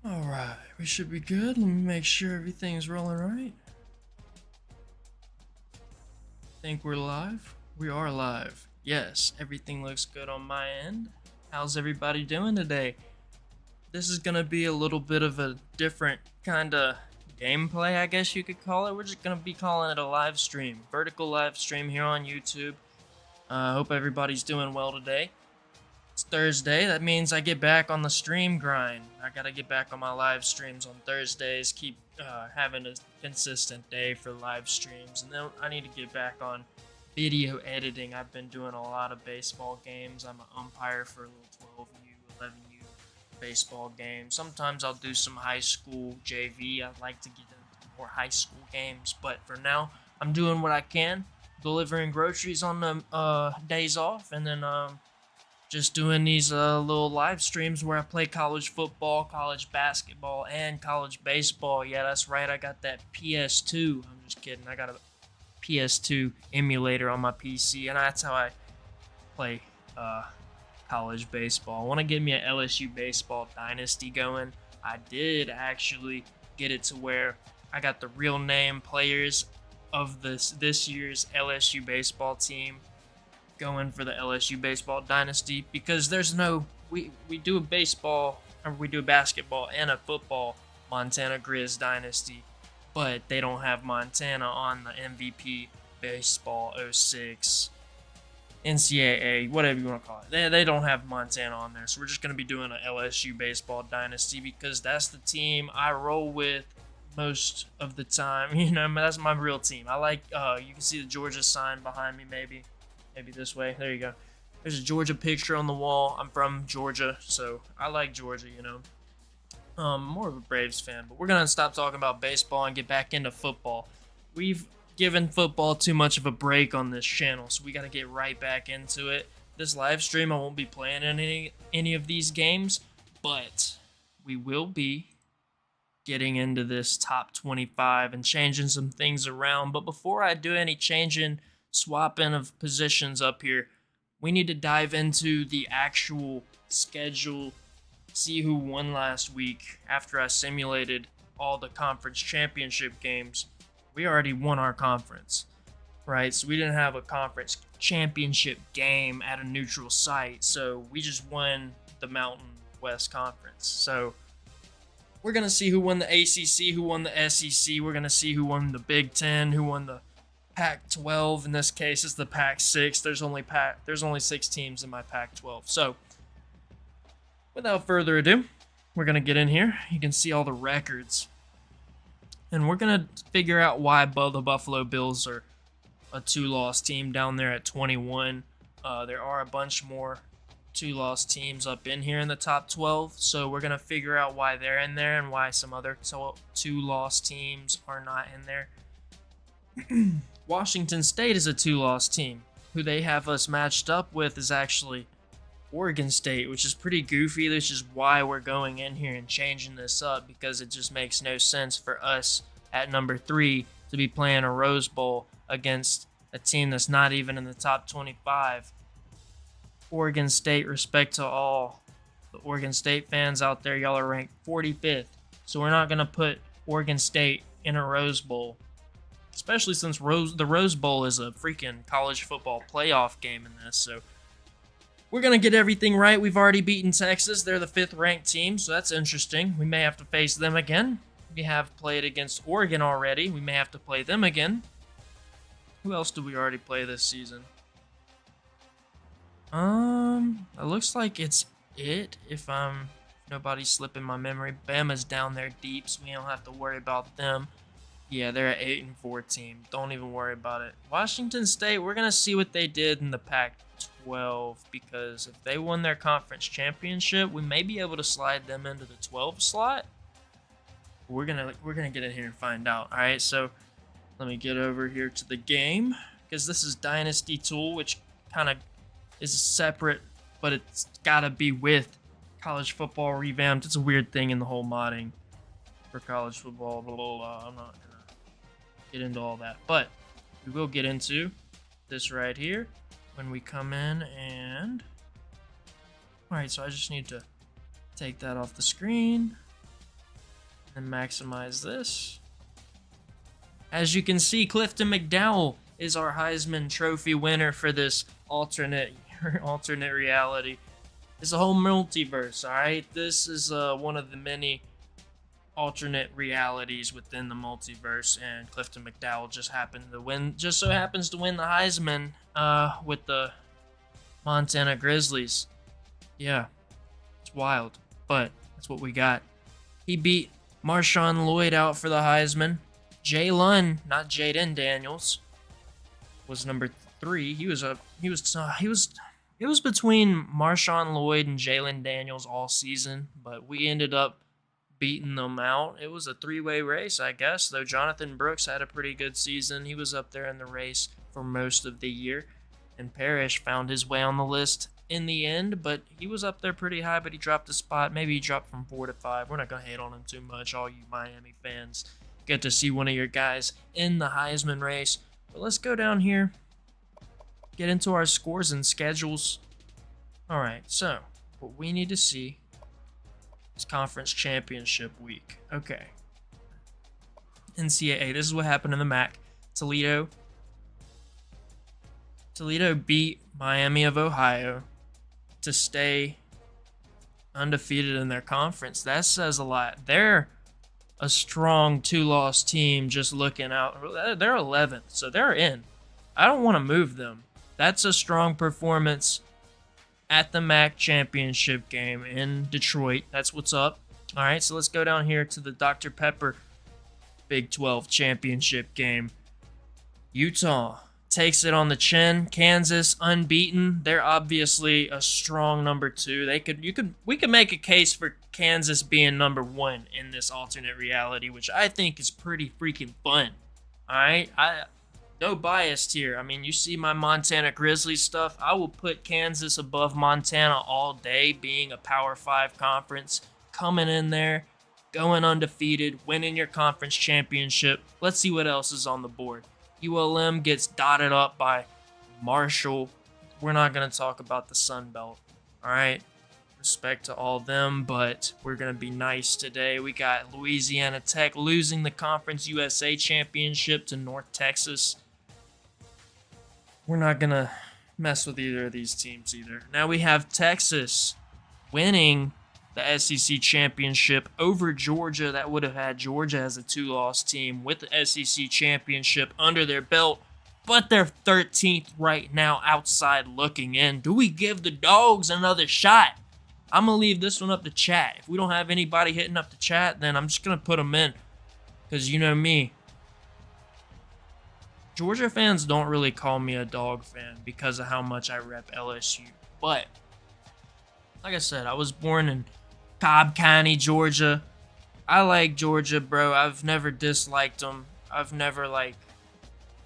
Alright, we should be good. Let me make sure everything's rolling right. Think we're live? We are live. Yes, everything looks good on my end. How's everybody doing today? This is gonna be a little bit of a different kind of gameplay, I guess you could call it. We're just gonna be calling it a live stream, vertical live stream here on YouTube. I hope everybody's doing well today. It's Thursday. That means I get back on the stream grind. I gotta get back on my live streams on Thursdays. Keep having a consistent day for live streams, and then I need to get back on video editing. I've been doing a lot of baseball games. I'm an umpire for a little 12U, 11U baseball games. Sometimes I'll do some high school JV. I'd like to get into more high school games, but for now, I'm doing what I can, delivering groceries on the days off, and then just doing these little live streams where I play college football, college basketball, and college baseball. Yeah, that's right. I got that PS2. I'm just kidding. I got a PS2 emulator on my PC, and that's how I play college baseball. I want to get me an LSU baseball dynasty going. I did actually get it to where I got the real name players of this year's LSU baseball team going for the LSU baseball dynasty, because there's no we do a baseball, or we do a basketball and a football Montana Griz Dynasty, but they don't have Montana on the MVP baseball 06 NCAA, whatever you want to call it. They don't have Montana on there, so we're just going to be doing an LSU baseball dynasty because that's the team I roll with most of the time. You know, that's my real team. I like you can see the Georgia sign behind me, maybe this way. There you go. There's a Georgia picture on the wall. I'm from Georgia, so I like Georgia, you know. More of a Braves fan, but we're going to stop talking about baseball and get back into football. We've given football too much of a break on this channel, so we got to get right back into it. This live stream, I won't be playing any of these games, but we will be getting into this top 25 and changing some things around. But before I do any changing, swapping of positions up here, we need to dive into the actual schedule, see who won last week. After I simulated all the conference championship games, we already won our conference, right? So we didn't have a conference championship game at a neutral site, so we just won the Mountain West Conference. So we're going to see who won the ACC, who won the SEC. We're going to see who won the Big Ten, who won the Pac-12. In this case, it's the Pac-6. There's only 6 teams in my Pac-12. So, without further ado, we're going to get in here. You can see all the records. And we're going to figure out why the Buffalo Bills are a 2-loss team down there at 21. There are a bunch more 2-loss teams up in here in the top 12. So, we're going to figure out why they're in there and why some other 2-loss teams are not in there. Washington State is a 2-loss team. Who they have us matched up with is actually Oregon State, which is pretty goofy. This is why we're going in here and changing this up, because it just makes no sense for us at number 3 to be playing a Rose Bowl against a team that's not even in the top 25. Oregon State, respect to all the Oregon State fans out there, y'all are ranked 45th. So we're not going to put Oregon State in a Rose Bowl, especially since the Rose Bowl is a freaking college football playoff game in this. So we're going to get everything right. We've already beaten Texas. They're the 5th ranked team, so that's interesting. We may have to face them again. We have played against Oregon already. We may have to play them again. Who else did we already play this season? It looks like it's it, if nobody's slipping my memory. Bama's down there deep, so we don't have to worry about them. Yeah, they're an 8-4 team. Don't even worry about it. Washington State, we're going to see what they did in the Pac-12, because if they won their conference championship, we may be able to slide them into the 12 slot. We're gonna get in here and find out. All right, so let me get over here to the game, because this is Dynasty Tool, which kind of is separate, but it's got to be with college football revamped. It's a weird thing in the whole modding for college football. Blah, blah, blah. I'm not gonna get into all that, but we will get into this right here when we come in. And all right, so I just need to take that off the screen. And maximize this. As you can see, Clifton McDowell is our Heisman Trophy winner for this alternate reality. It's a whole multiverse, alright? This is one of the many alternate realities within the multiverse, and Clifton McDowell just so happens to win the Heisman with the Montana Grizzlies. Yeah, it's wild, but that's what we got. He beat Marshawn Lloyd out for the Heisman. Jalen, not Jaden Daniels, was number 3. It was between Marshawn Lloyd and Jalen Daniels all season, but we ended up beating them out. It was a 3-way race, I guess, though Jonathan Brooks had a pretty good season. He was up there in the race for most of the year, and Parrish found his way on the list in the end, but he was up there pretty high, but he dropped a spot. Maybe he dropped from 4 to 5. We're not going to hate on him too much. All you Miami fans get to see one of your guys in the Heisman race. But let's go down here, get into our scores and schedules. All right, so what we need to see is conference championship week. Okay. NCAA, this is what happened in the MAC. Toledo beat Miami of Ohio to stay undefeated in their conference. That says a lot. They're a strong 2-loss team just looking out. They're 11th, so they're in. I don't want to move them. That's a strong performance at the MAC championship game in Detroit. That's what's up. All right, so let's go down here to the Dr. Pepper Big 12 championship game. Utah takes it on the chin. Kansas unbeaten. They're obviously a strong number 2. We could make a case for Kansas being number 1 in this alternate reality, which I think is pretty freaking fun. All right, no bias here. I mean, you see my Montana Grizzlies stuff. I will put Kansas above Montana all day, being a Power 5 conference, coming in there, going undefeated, winning your conference championship. Let's see what else is on the board. ULM gets dotted up by Marshall. We're not going to talk about the Sun Belt, all right? Respect to all them, but we're going to be nice today. We got Louisiana Tech losing the Conference USA Championship to North Texas. We're not going to mess with either of these teams either. Now we have Texas winning the SEC Championship over Georgia. That would have had Georgia as a 2-loss team with the SEC Championship under their belt, but they're 13th right now outside looking in. Do we give the Dogs another shot? I'm going to leave this one up to chat. If we don't have anybody hitting up the chat, then I'm just going to put them in, because you know me. Georgia fans don't really call me a Dog fan because of how much I rep LSU. But, like I said, I was born in Cobb County, Georgia. I like Georgia, bro. I've never disliked them. I've never,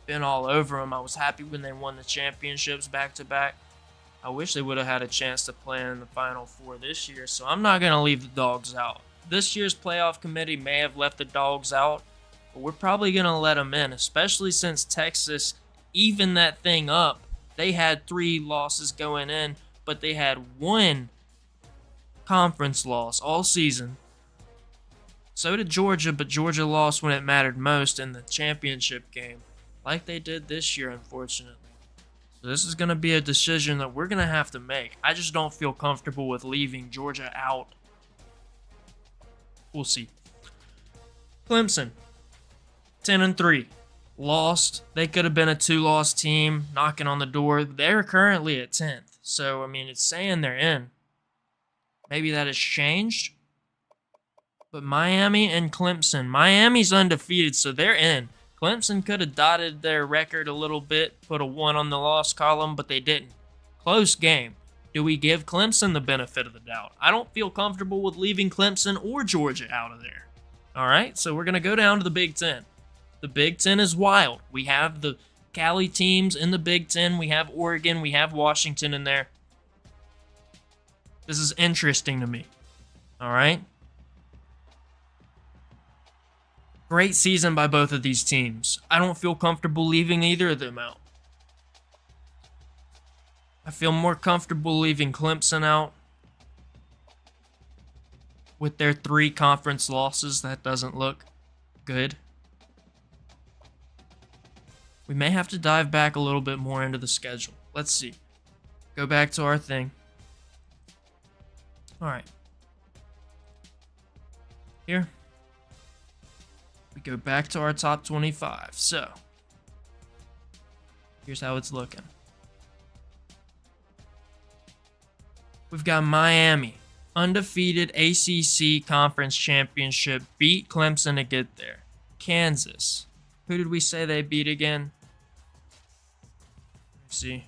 been all over them. I was happy when they won the championships back-to-back. I wish they would have had a chance to play in the Final Four this year, so I'm not going to leave the Dogs out. This year's playoff committee may have left the Dogs out, but we're probably going to let them in, especially since Texas evened that thing up. They had 3 losses going in, but they had 1 conference loss all season. So did Georgia, but Georgia lost when it mattered most in the championship game, like they did this year, unfortunately. So this is going to be a decision that we're going to have to make. I just don't feel comfortable with leaving Georgia out. We'll see. Clemson, 10-3. Lost. They could have been a 2-loss team knocking on the door. They're currently at 10th. So, I mean, it's saying they're in. Maybe that has changed. But Miami and Clemson. Miami's undefeated, so they're in. Clemson could have dotted their record a little bit, put a 1 on the loss column, but they didn't. Close game. Do we give Clemson the benefit of the doubt? I don't feel comfortable with leaving Clemson or Georgia out of there. All right, so we're going to go down to the Big Ten. The Big Ten is wild. We have the Cali teams in the Big Ten. We have Oregon. We have Washington in there. This is interesting to me. All right? Great season by both of these teams. I don't feel comfortable leaving either of them out. I feel more comfortable leaving Clemson out. with their 3 conference losses, that doesn't look good. We may have to dive back a little bit more into the schedule. Let's see. Go back to our thing. All right. Here. We go back to our top 25. So, here's how it's looking. We've got Miami, undefeated ACC Conference Championship, beat Clemson to get there. Kansas, who did we say they beat again? Let's see.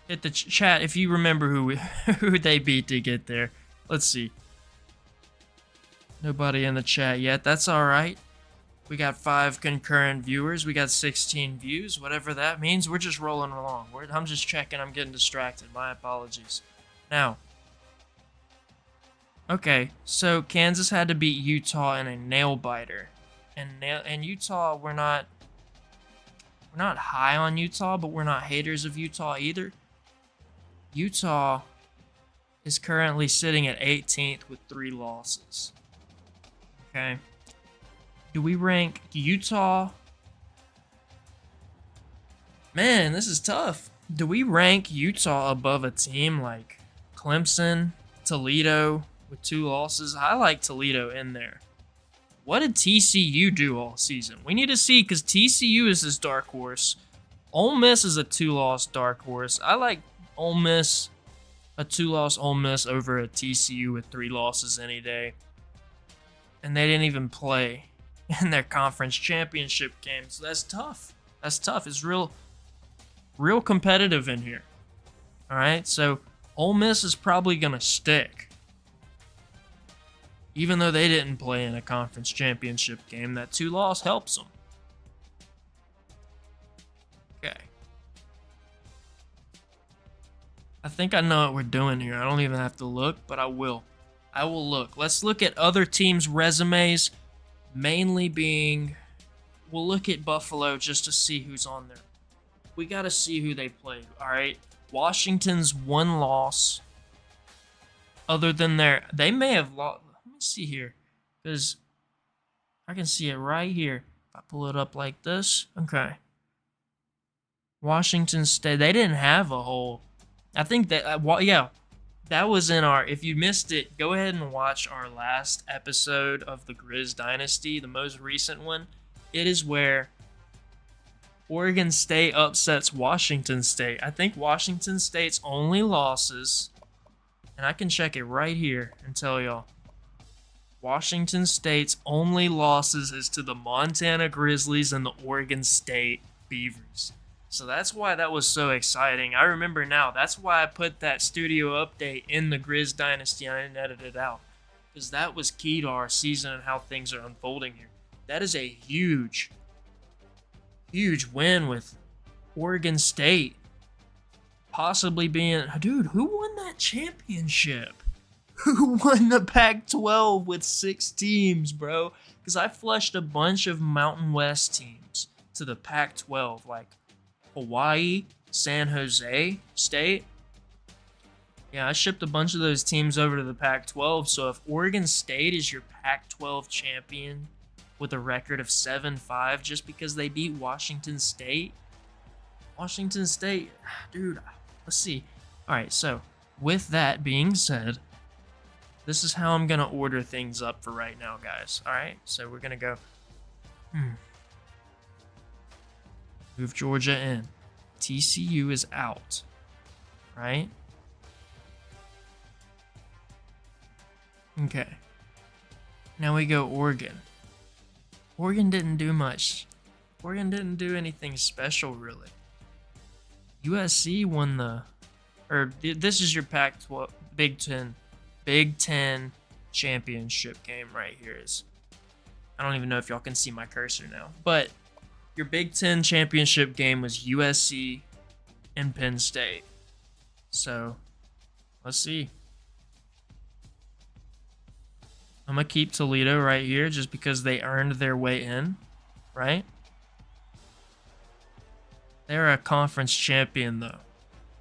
Hit the chat if you remember who they beat to get there. Let's see. Nobody in the chat yet. That's all right. We got 5 concurrent viewers. We got 16 views. Whatever that means. We're just rolling along. I'm just checking. I'm getting distracted. My apologies. Now. Okay. So Kansas had to beat Utah in a nail biter. And Utah, we're not high on Utah, but we're not haters of Utah either. Utah is currently sitting at 18th with 3 losses. Okay. Do we rank Utah? Man, this is tough. Do we rank Utah above a team like Clemson, Toledo with 2 losses? I like Toledo in there. What did TCU do all season? We need to see, because TCU is this dark horse. Ole Miss is a 2-loss dark horse. I like Ole Miss, a 2-loss Ole Miss over a TCU with 3 losses any day. And they didn't even play in their conference championship game. So that's tough. That's tough. It's real competitive in here. All right, so Ole Miss is probably going to stick. Even though they didn't play in a conference championship game, that 2-loss helps them. Okay. I think I know what we're doing here. I don't even have to look, but I will. I will look. Let's look at other teams' resumes. Mainly being, we'll look at Buffalo just to see who's on there. We got to see who they played, all right? Washington's 1 loss. Other than they may have lost. Let me see here, because I can see it right here. If I pull it up like this, okay. Washington State, they didn't have a whole, I think that, yeah. That was in our, if you missed it, go ahead and watch our last episode of the Griz Dynasty, the most recent one. It is where Oregon State upsets Washington State. I think Washington State's only losses, and I can check it right here and tell y'all. Washington State's only losses is to the Montana Grizzlies and the Oregon State Beavers. So that's why that was so exciting. I remember now. That's why I put that studio update in the Griz Dynasty and I didn't edit it out. Because that was key to our season and how things are unfolding here. That is a huge win with Oregon State. Possibly being... Dude, who won that championship? Who won the Pac-12 with 6 teams, bro? Because I flushed a bunch of Mountain West teams to the Pac-12. Like... Hawaii, San Jose State. Yeah, I shipped a bunch of those teams over to the Pac-12. So if Oregon State is your Pac-12 champion with a record of 7-5 just because they beat Washington State, dude, let's see. All right, so with that being said, this is how I'm going to order things up for right now, guys. All right, so we're going to go... Move Georgia in. TCU is out. Right? Okay. Now we go Oregon. Oregon didn't do much. Oregon didn't do anything special, really. USC won the... this is your Pac-12... Big Ten championship game right here. I don't even know if y'all can see my cursor now. But... your Big Ten championship game was USC and Penn State. So, let's see. I'm going to keep Toledo right here just because they earned their way in, right? They're a conference champion, though.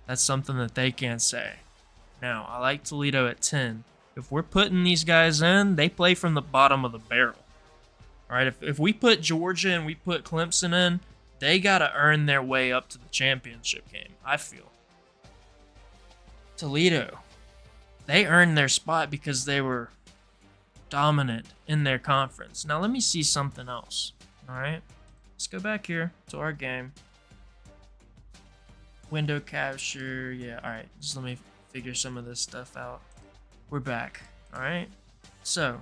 That's something that they can't say. Now, I like Toledo at 10. If we're putting these guys in, they play from the bottom of the barrel. All right, if we put Georgia and we put Clemson in, they got to earn their way up to the championship game, I feel. Toledo, they earned their spot because they were dominant in their conference. Now, let me see something else. All right, let's go back here to our game. Window capture, yeah, all right, just let me figure some of this stuff out. We're back, all right? So,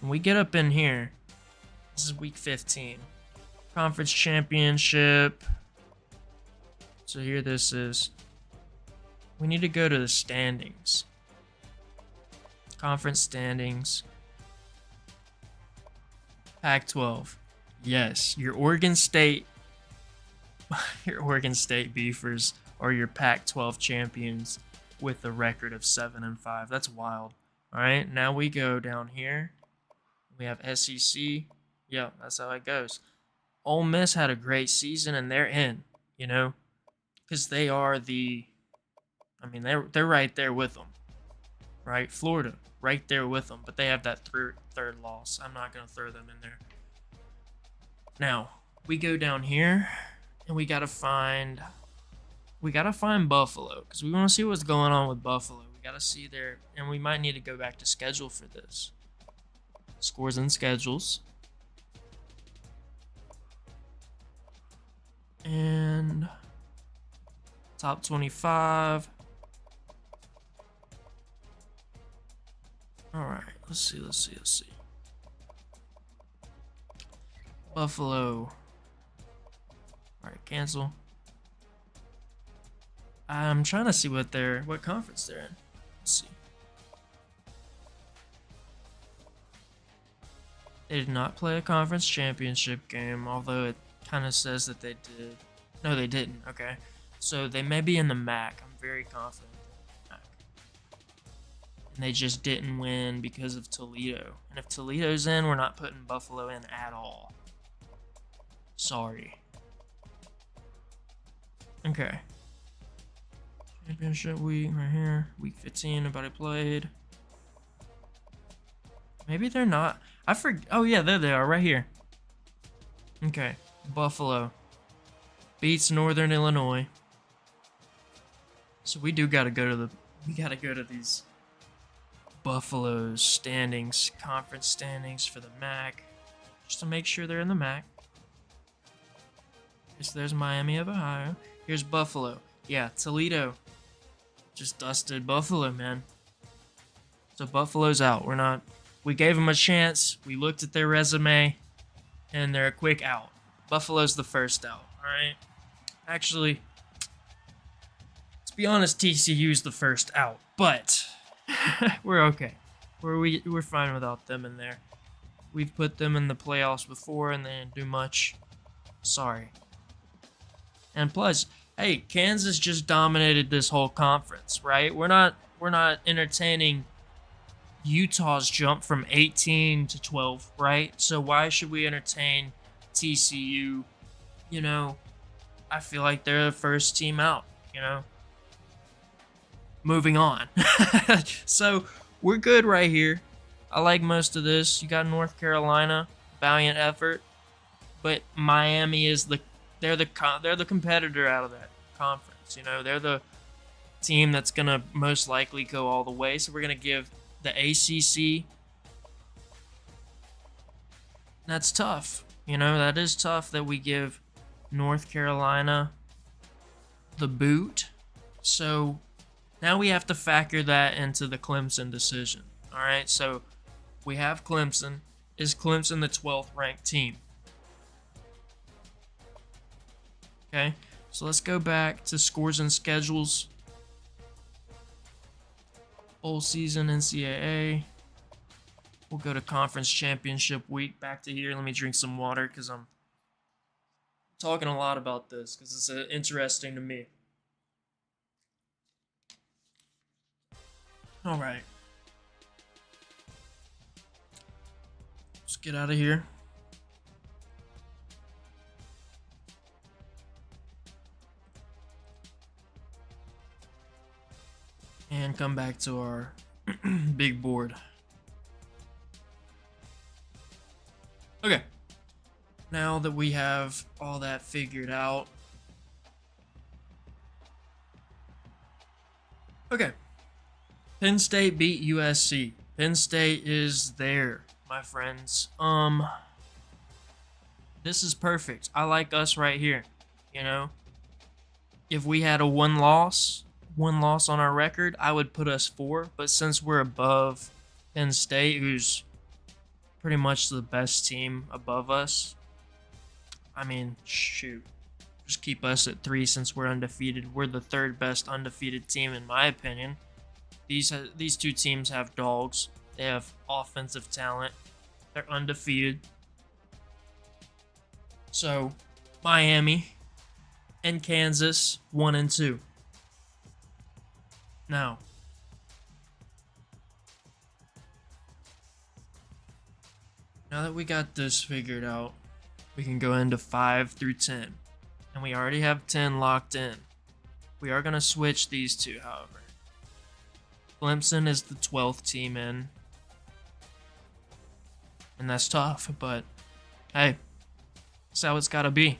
when we get up in here, this is week 15. Conference championship. So here this is. We need to go to the standings. Conference standings. Pac-12. Yes, your Oregon State Beavers are your Pac-12 champions with a record of 7-5. That's wild. All right, now we go down here. We have SEC. Yeah, that's how it goes. Ole Miss had a great season, and they're in, you know, because they are they're right there with them, right? Florida, right there with them, but they have that third loss. I'm not going to throw them in there. Now, we go down here, and we got to find Buffalo, because we want to see what's going on with Buffalo. We got to see their, and we might need to go back to schedule for this. Scores and schedules. And top 25. All right, let's see. Buffalo. All right, cancel. I'm trying to see what conference they're in. Let's see. They did not play a conference championship game, although it kind of says that they did. No, they didn't. Okay. So they may be in the MAC. I'm very confident they're in the MAC. And they just didn't win because of Toledo. And if Toledo's in, we're not putting Buffalo in at all. Sorry. Okay. Championship week right here. Week 15, nobody played. Maybe they're not. I forget. Oh, yeah, there they are right here. Okay. Buffalo beats Northern Illinois. So we gotta go to these Buffalo's standings, conference standings for the MAC, just to make sure they're in the MAC. So there's Miami of Ohio. Here's Buffalo. Yeah, Toledo just dusted Buffalo, man. So Buffalo's out. We gave them a chance. We looked at their resume, and they're a quick out. Buffalo's the first out, all right? Actually, let's be honest, TCU's the first out, but we're okay. We're fine without them in there. We've put them in the playoffs before, and they didn't do much. Sorry. And plus, hey, Kansas just dominated this whole conference, right? We're not entertaining Utah's jump from 18 to 12, right? So why should we entertain TCU? You know, I feel like they're the first team out, you know? Moving on. So we're good right here. I like most of this. You got North Carolina, valiant effort, but Miami is they're the competitor out of that conference. You know, they're the team that's gonna most likely go all the way. So we're gonna give the ACC. That's tough. You know, that is tough that we give North Carolina the boot. So now we have to factor that into the Clemson decision. All right, so we have Clemson. Is Clemson the 12th ranked team? Okay, so let's go back to scores and schedules. Bowl season, NCAA. We'll go to conference championship week. Back to here. Let me drink some water because I'm talking a lot about this because it's interesting to me. All right. Let's get out of here. and come back to our big board. Okay. Now that we have all that figured out. Okay. Penn State beat USC. Penn State is there, my friends. This is perfect. I like us right here. You know, if we had a one loss on our record, I would put us 4. But since we're above Penn State, who's pretty much the best team above us, I mean, shoot. Just keep us at 3 since we're undefeated. We're the 3rd best undefeated team in my opinion. These 2 teams have dogs. They have offensive talent. They're undefeated. So, Miami and Kansas 1 and 2. Now that we got this figured out, we can go into 5 through 10. And we already have 10 locked in. We are going to switch these 2, however. Clemson is the 12th team in. And that's tough, but hey, that's how it's got to be.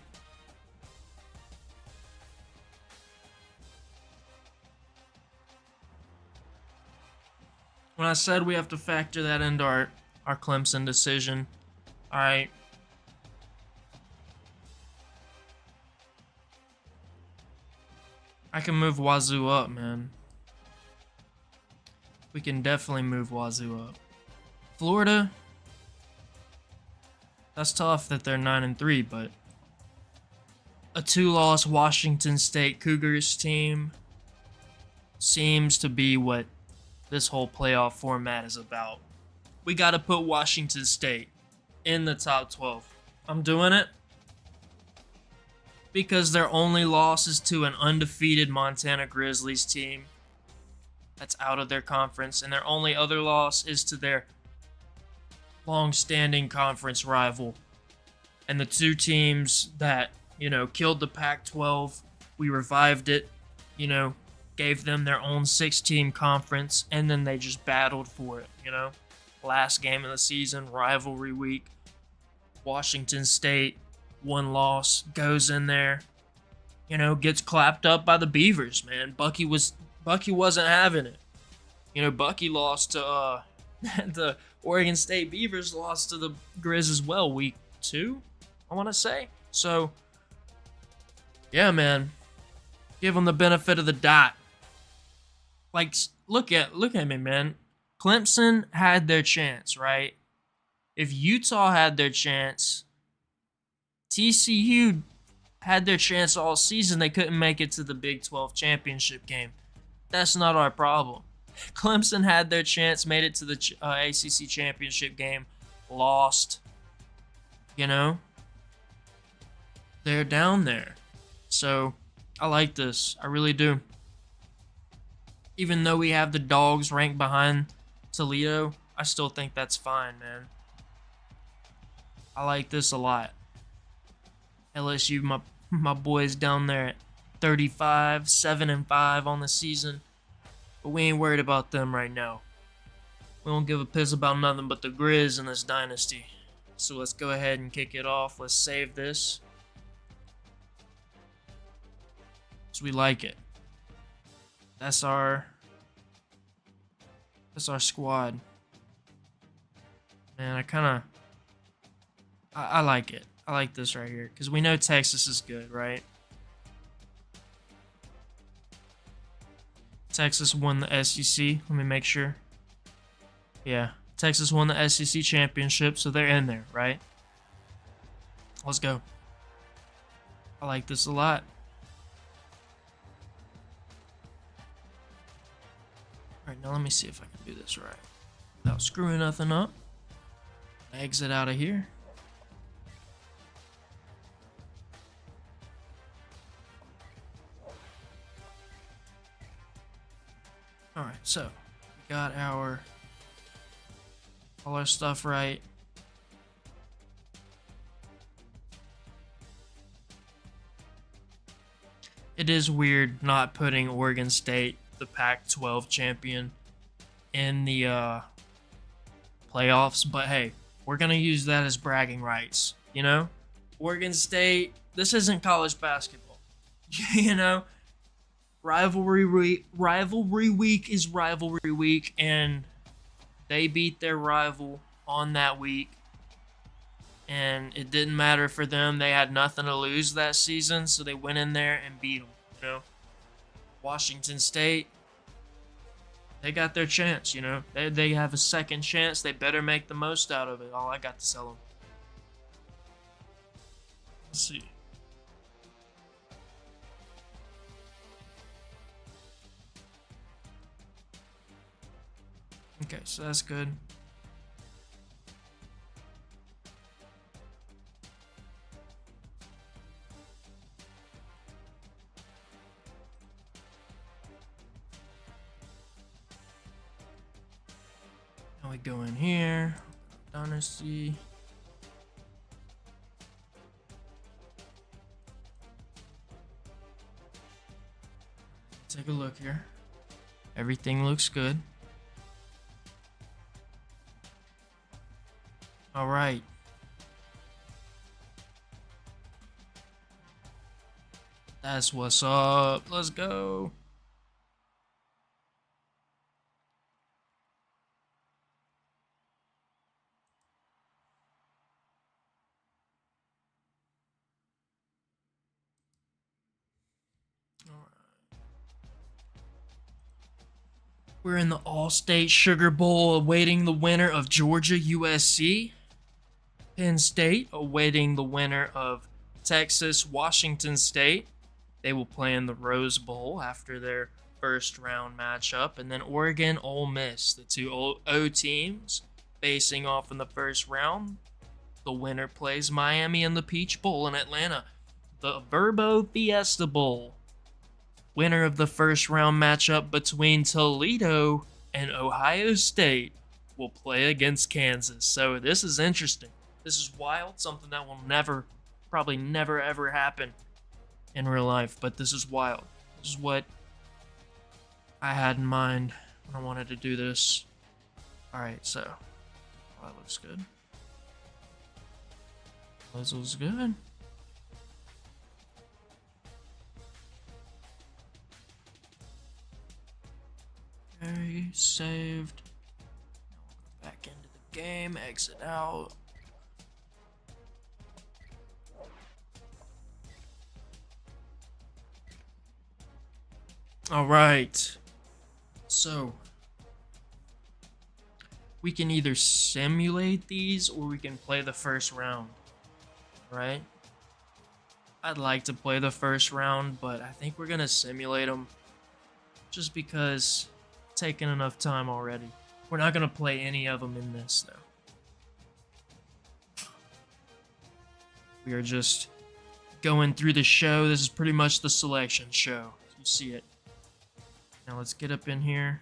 When I said we have to factor that into our Clemson decision, alright. I can move Wazoo up, man. We can definitely move Wazoo up. Florida, that's tough that they're 9 and 3, but a 2-loss Washington State Cougars team seems to be what this whole playoff format is about. We got to put Washington State in the top 12. I'm doing it because their only loss is to an undefeated Montana Grizzlies team that's out of their conference, and their only other loss is to their long-standing conference rival. And the 2 teams that, killed the Pac-12, we revived it, gave them their own 6-team conference, and then they just battled for it, Last game of the season, rivalry week. Washington State, 1 loss, goes in there, gets clapped up by the Beavers, man. Bucky wasn't having it. Bucky lost to the Oregon State Beavers, lost to the Griz as well, week 2, I want to say. So, yeah, man. Give them the benefit of the doubt. Like, look at me, man. Clemson had their chance, right? If Utah had their chance, TCU had their chance all season. They couldn't make it to the Big 12 championship game. That's not our problem. Clemson had their chance, made it to the ACC championship game, lost. They're down there. So, I like this. I really do. Even though we have the dogs ranked behind Toledo, I still think that's fine, man. I like this a lot. LSU, my boys down there at 35, 7-5 on the season. But we ain't worried about them right now. We don't give a piss about nothing but the Griz in this dynasty. So let's go ahead and kick it off. Let's save this. So we like it. That's our squad. Man, I like it. I like this right here. Because we know Texas is good, right? Texas won the SEC. Let me make sure. Yeah. Texas won the SEC championship, so they're in there, right? Let's go. I like this a lot. Alright, now let me see if I can do this right. Without screwing nothing up. Exit out of here. Alright, so we got all our stuff right. It is weird not putting Oregon State the Pac-12 champion in the playoffs. But hey, we're gonna use that as bragging rights. You know, Oregon State. This isn't college basketball. You know, rivalry week is rivalry week, and they beat their rival on that week. And it didn't matter for them. They had nothing to lose that season, so they went in there and beat them. You know, Washington State, they got their chance. You know, they have a second chance. They better make the most out of it. All I got to tell them. Let's see. Okay, so that's good. Now we go in here. Dynasty. Take a look here. Everything looks good. All right. That's what's up. Let's go. All right. We're in the All-State Sugar Bowl awaiting the winner of Georgia USC. Penn State awaiting the winner of Texas Washington State. They will play in the Rose Bowl after their first round matchup. And then Oregon Ole Miss, the two O teams facing off in the first round. The winner plays Miami in the Peach Bowl in Atlanta. The Verbo Fiesta Bowl. Winner of the first round matchup between Toledo and Ohio State will play against Kansas. So this is interesting. This is wild, something that will probably never ever happen in real life, but this is wild. This is what I had in mind when I wanted to do this. Alright, so that looks good. This looks good. Okay, saved. Now we'll go back into the game, exit out. All right, so we can either simulate these or we can play the first round, right? I'd like to play the first round, but I think we're gonna simulate them just because it's taken enough time already. We're not gonna play any of them in this though. We are just going through the show. This is pretty much the selection show. You see it. Now let's get up in here.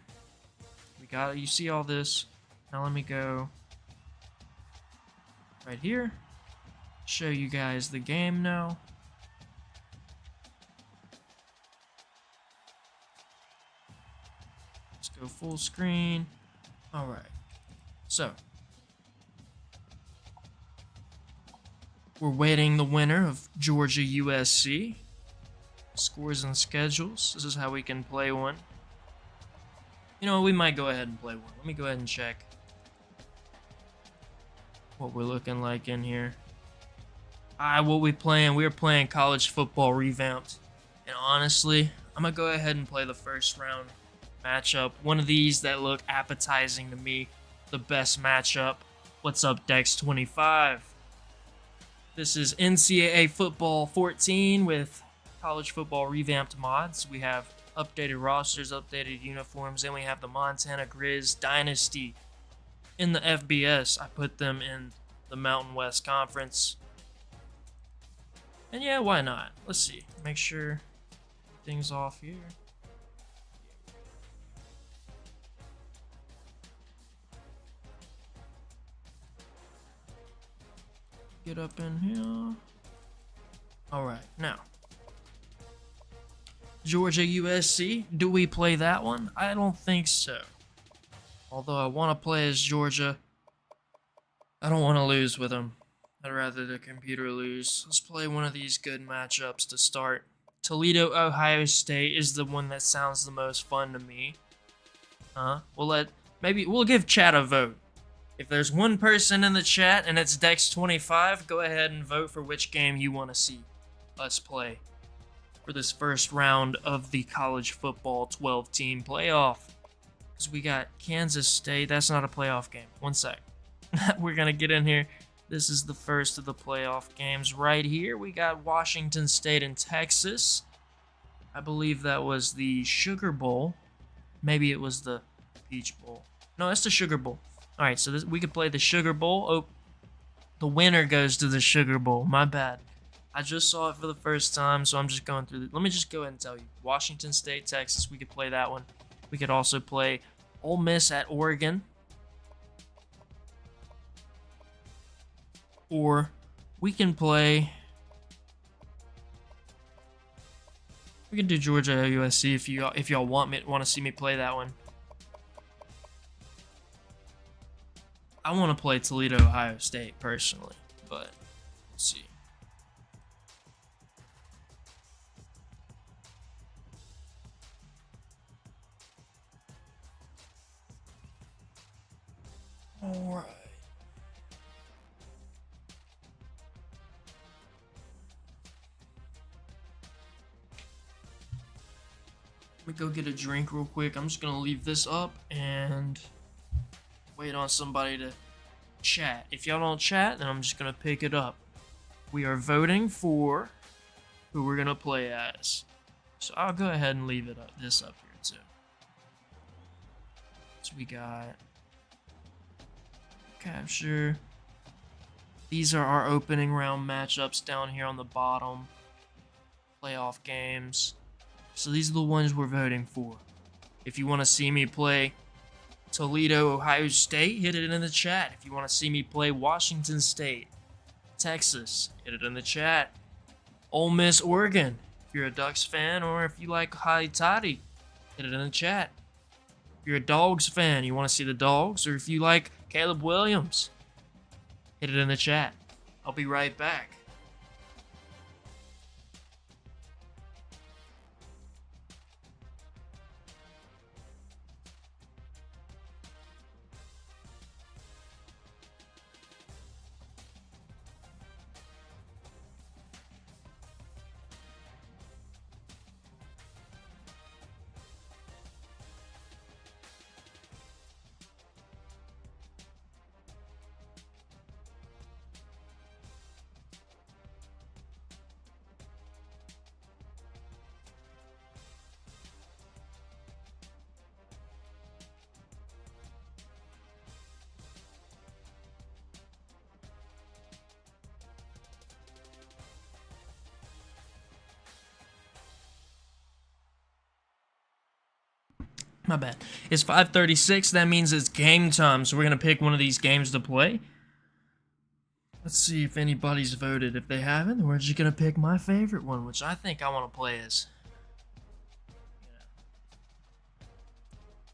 We got it. You see all this. Now let me go right here. Show you guys the game now. Let's go full screen. All right. So we're waiting the winner of Georgia USC. Scores and schedules. This is how we can play one. You know, we might go ahead and play one. Let me go ahead and check what we're looking like in here. What we playing? We're playing college football revamped. And honestly, I'm going to go ahead and play the first round matchup. One of these that look appetizing to me. The best matchup. What's up, Dex 25? This is NCAA Football 14 with college football revamped mods. We have updated rosters, updated uniforms, and we have the Montana Griz Dynasty in the FBS. I put them in the Mountain West Conference. And yeah, why not? Let's see. Make sure everything's off here. Get up in here. Alright, now Georgia USC. Do we play that one? I don't think so. Although I want to play as Georgia, I don't want to lose with them. I'd rather the computer lose. Let's play one of these good matchups to start. Toledo, Ohio State is the one that sounds the most fun to me. Maybe we'll give chat a vote. If there's one person in the chat and it's Dex25, go ahead and vote for which game you want to see us play for this first round of the college football 12-team playoff. Because we got Kansas State. That's not a playoff game. One sec. We're going to get in here. This is the first of the playoff games right here. We got Washington State and Texas. I believe that was the Sugar Bowl. Maybe it was the Peach Bowl. No, it's the Sugar Bowl. All right, so we could play the Sugar Bowl. Oh, the winner goes to the Sugar Bowl. My bad. I just saw it for the first time, so I'm just going through Let me just go ahead and tell you. Washington State, Texas, we could play that one. We could also play Ole Miss at Oregon. Or we can play... We can do Georgia USC if y'all want to see me play that one. I want to play Toledo, Ohio State, personally, but let's see. All right. Let me go get a drink real quick. I'm just going to leave this up and wait on somebody to chat. If y'all don't chat, then I'm just going to pick it up. We are voting for who we're going to play as. So I'll go ahead and leave this up here too. So we got capture. These are our opening round matchups down here on the bottom. Playoff games. So these are the ones we're voting for. If you want to see me play Toledo, Ohio State, hit it in the chat. If you want to see me play Washington State, Texas, hit it in the chat. Ole Miss, Oregon, if you're a Ducks fan, or if you like High Toddy, hit it in the chat. If you're a Dogs fan, you want to see the Dogs, or if you like Caleb Williams, hit it in the chat. I'll be right back. My bad. It's 5:36. That means it's game time. So we're going to pick one of these games to play. Let's see if anybody's voted. If they haven't, then we're just going to pick my favorite one, which I think I want to play as.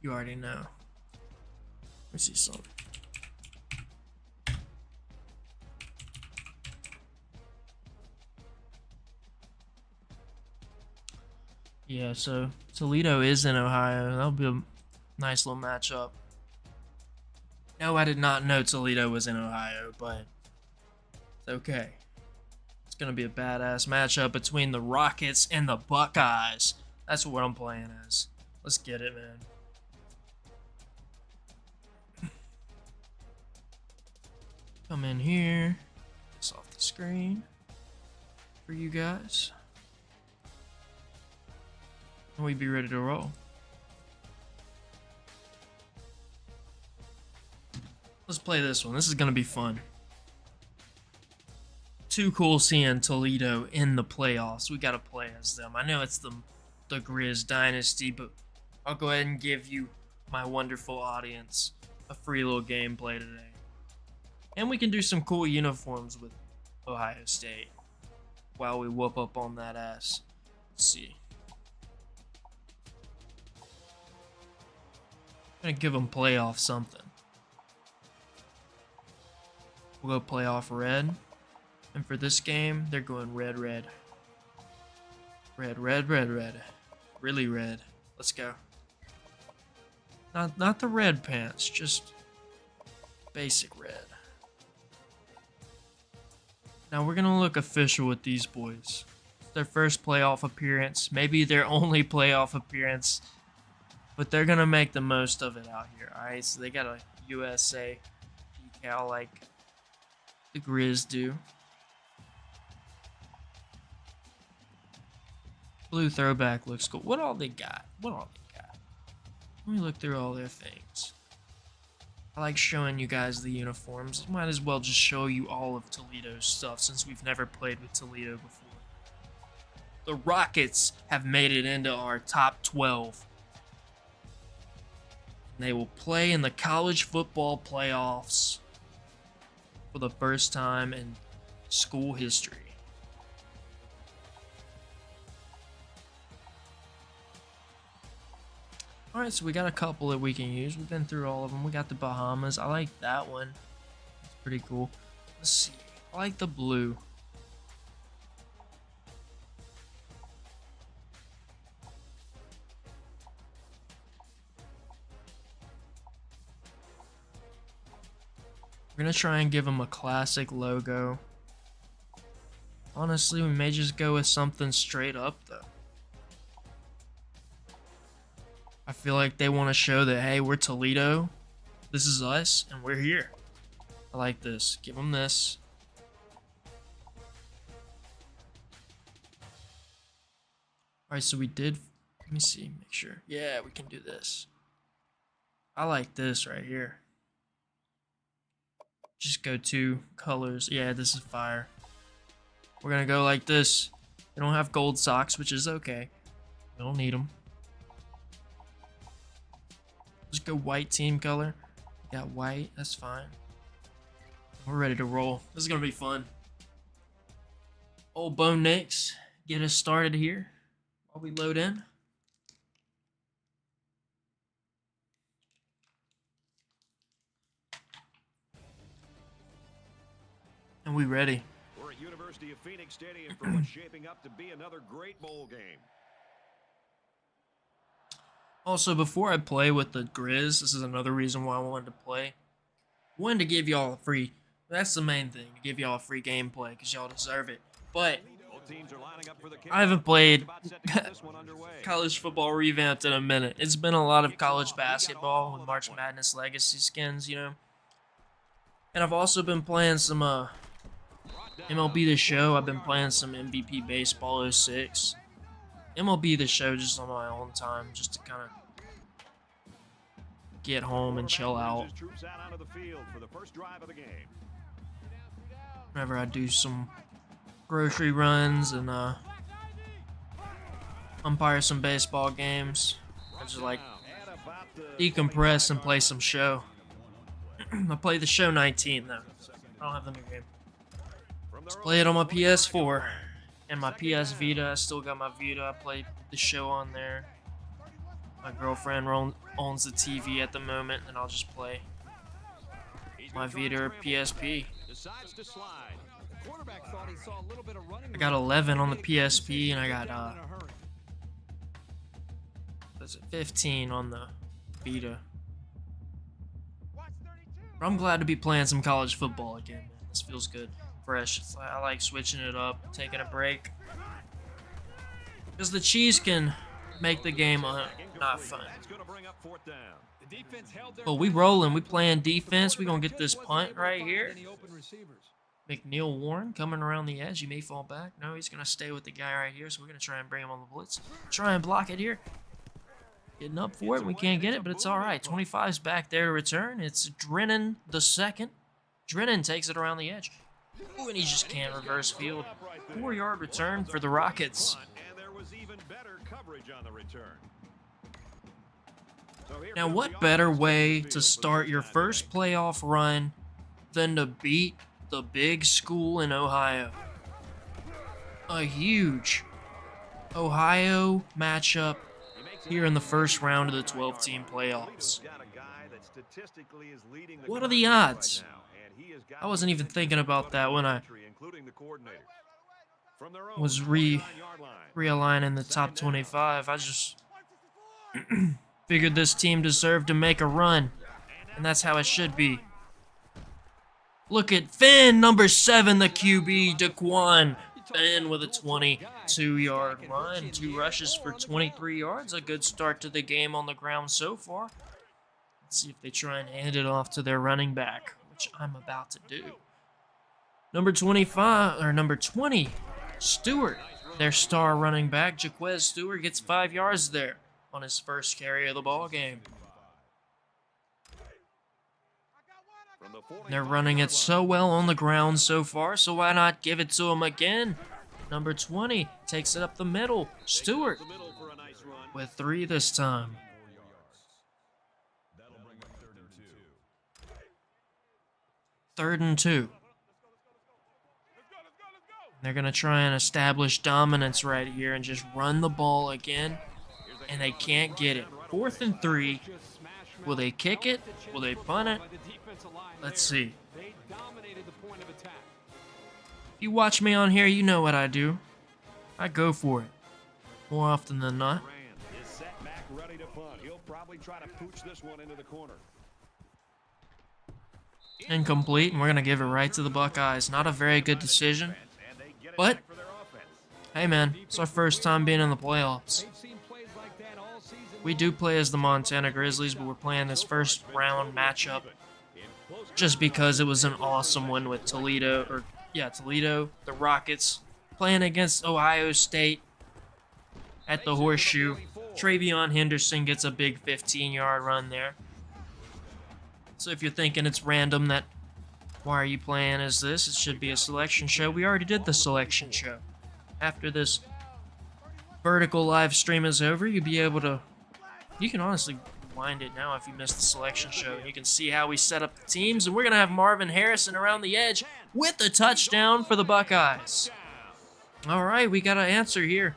You already know. Let me see something. Yeah, so Toledo is in Ohio. That'll be a nice little matchup. No, I did not know Toledo was in Ohio, but it's okay. It's going to be a badass matchup between the Rockets and the Buckeyes. That's what I'm playing as. Let's get it, man. Come in here. It's off the screen for you guys. And we'd be ready to roll. Let's play this one. This is going to be fun. Too cool seeing Toledo in the playoffs. We got to play as them. I know it's the Griz Dynasty, but I'll go ahead and give you, my wonderful audience, a free little gameplay today. And we can do some cool uniforms with Ohio State while we whoop up on that ass. Let's see. Gonna give them playoff something. We'll go playoff red. And for this game, they're going red, red. Red, red, red, red. Really red. Let's go. Not the red pants, just basic red. Now we're gonna look official with these boys. It's their first playoff appearance, maybe their only playoff appearance, but they're gonna make the most of it out here. Alright, so they got a USA decal like the Griz do. Blue throwback looks cool. What all they got? What all they got? Let me look through all their things. I like showing you guys the uniforms. Might as well just show you all of Toledo's stuff since we've never played with Toledo before. The Rockets have made it into our top 12. And they will play in the college football playoffs for the first time in school history. Alright, so we got a couple that we can use. We've been through all of them. We got the Bahamas. I like that one. It's pretty cool. Let's see. I like the blue. We're going to try and give them a classic logo. Honestly, we may just go with something straight up, though. I feel like they want to show that, hey, we're Toledo, this is us, and we're here. I like this. Give them this. Alright, so we did, let me see, make sure. Yeah, we can do this. I like this right here. Just go 2 colors. Yeah, this is fire. We're going to go like this. They don't have gold socks, which is okay. We don't need them. Just go white team color. We got white, that's fine. We're ready to roll. This is gonna be fun. Old Bo Nix, get us started here while we load in. And we ready. We're at University of Phoenix Stadium for what's shaping up to be another great bowl game. Also, before I play with the Griz, this is another reason why I wanted to play. I wanted to give y'all a free, that's the main thing, to give y'all a free gameplay, because y'all deserve it. But I haven't played college football revamped in a minute. It's been a lot of college basketball with March Madness Legacy skins, you know. And I've also been playing some MLB The Show. I've been playing some MVP Baseball 06. MLB The Show just on my own time, just to kind of get home and chill out. Whenever I do some grocery runs and umpire some baseball games, I just like decompress and play some show. I play the show 19 though. I don't have the new game. Just play it on my PS4 and my PS Vita. I still got my Vita. I play the show on there. My girlfriend owns the TV at the moment, and I'll just play my Vita or PSP. I got 11 on the PSP, and I got 15 on the Vita. But I'm glad to be playing some college football again, man. This feels good, fresh. I like switching it up, taking a break, because the cheese can make the game not fun. But we rolling, we playing defense. We gonna get this punt right here. McNeil Warren coming around the edge. He may fall back. No, he's gonna stay with the guy right here. So we're gonna try and bring him on the blitz. Try and block it here. Getting up for it. We can't get it, but it's all right. 25's back there to return. It's Drennan the second. Drennan takes it around the edge. Ooh, and he just can't reverse field. 4-yard return for the Rockets. Now, what better way to start your first playoff run than to beat the big school in Ohio? A huge Ohio matchup here in the first round of the 12-team playoffs. that statistically is leading the What are the contest odds? right now, and he has got I wasn't even thinking about that when I including the coordinator. From their own was 29-yard line. realigning the top 25. I just figured this team deserved to make a run, and that's how it should be. Look at Finn, number 7, the QB, Daquan. Finn with a 22-yard run, 2 rushes for 23 yards. A good start to the game on the ground so far. Let's see if they try and hand it off to their running back, which I'm about to do. Number 20, Stewart, their star running back. Jaquez Stewart gets 5 yards there on his first carry of the ball game. They're running it so well on the ground so far, so why not give it to him again? Number 20 takes it up the middle. Stewart with 3 this time. Third and 2. They're going to try and establish dominance right here and just run the ball again, and they can't get it. 4th and 3. Will they kick it? Will they punt it? Let's see. If you watch me on here, you know what I do. I go for it. More often than not. Incomplete, and we're going to give it right to the Buckeyes. Not a very good decision. But, hey man, it's our first time being in the playoffs. We do play as the Montana Grizzlies, but we're playing this first round matchup just because it was an awesome win with Toledo, the Rockets, playing against Ohio State at the Horseshoe. Travion Henderson gets a big 15-yard run there. So if you're thinking it's random that, why are you playing as this? It should be a selection show. We already did the selection show. After this vertical live stream is over, you'll be able to, you can honestly wind it now if you missed the selection show. You can see how we set up the teams, and we're going to have Marvin Harrison around the edge with a touchdown for the Buckeyes. All right, we got an answer here.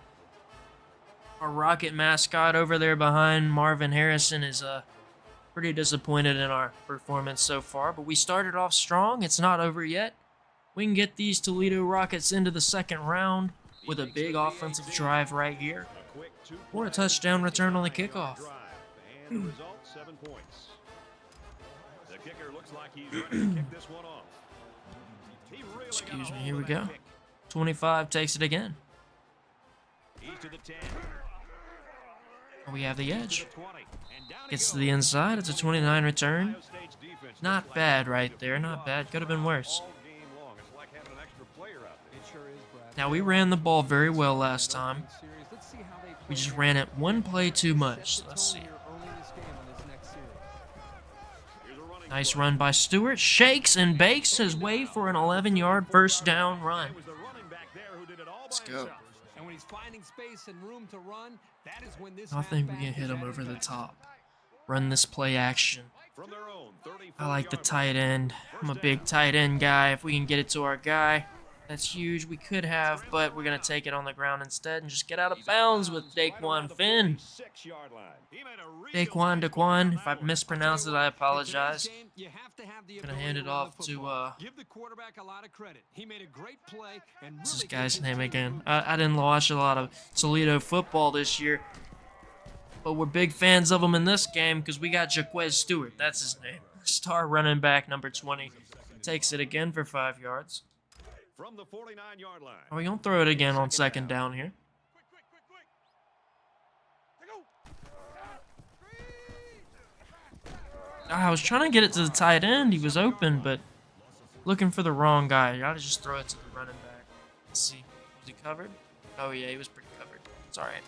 Our Rocket mascot over there behind Marvin Harrison is pretty disappointed in our performance so far, but we started off strong. It's not over yet. We can get these Toledo Rockets into the second round with a big offensive drive right here, or a touchdown return on the kickoff. Excuse me, here we go. 25 takes it again. We have the edge. Gets to the inside. It's a 29 return. Not bad right there. Not bad. Could have been worse. Now, we ran the ball very well last time. We just ran it one play too much. Let's see. Nice run by Stewart. Shakes and bakes his way for an 11-yard first down run. Let's go. I think we can hit him over the top. Run this play action. I like the tight end. I'm a big tight end guy. If we can get it to our guy, that's huge. We could have, but we're going to take it on the ground instead and just get out of bounds with Daquan Finn. Daquan. If I mispronounced it, I apologize. I'm going to hand it off to, what's this guy's name again? I didn't watch a lot of Toledo football this year, but we're big fans of him in this game because we got Jaquez Stewart. That's his name. Star running back, number 20. Takes it again for 5 yards. From the 49-yard line. Are we going to throw it again on second down here? I was trying to get it to the tight end. He was open, but looking for the wrong guy. You got to just throw it to the running back. Let's see. Was he covered? Oh, yeah, he was pretty covered. It's all right.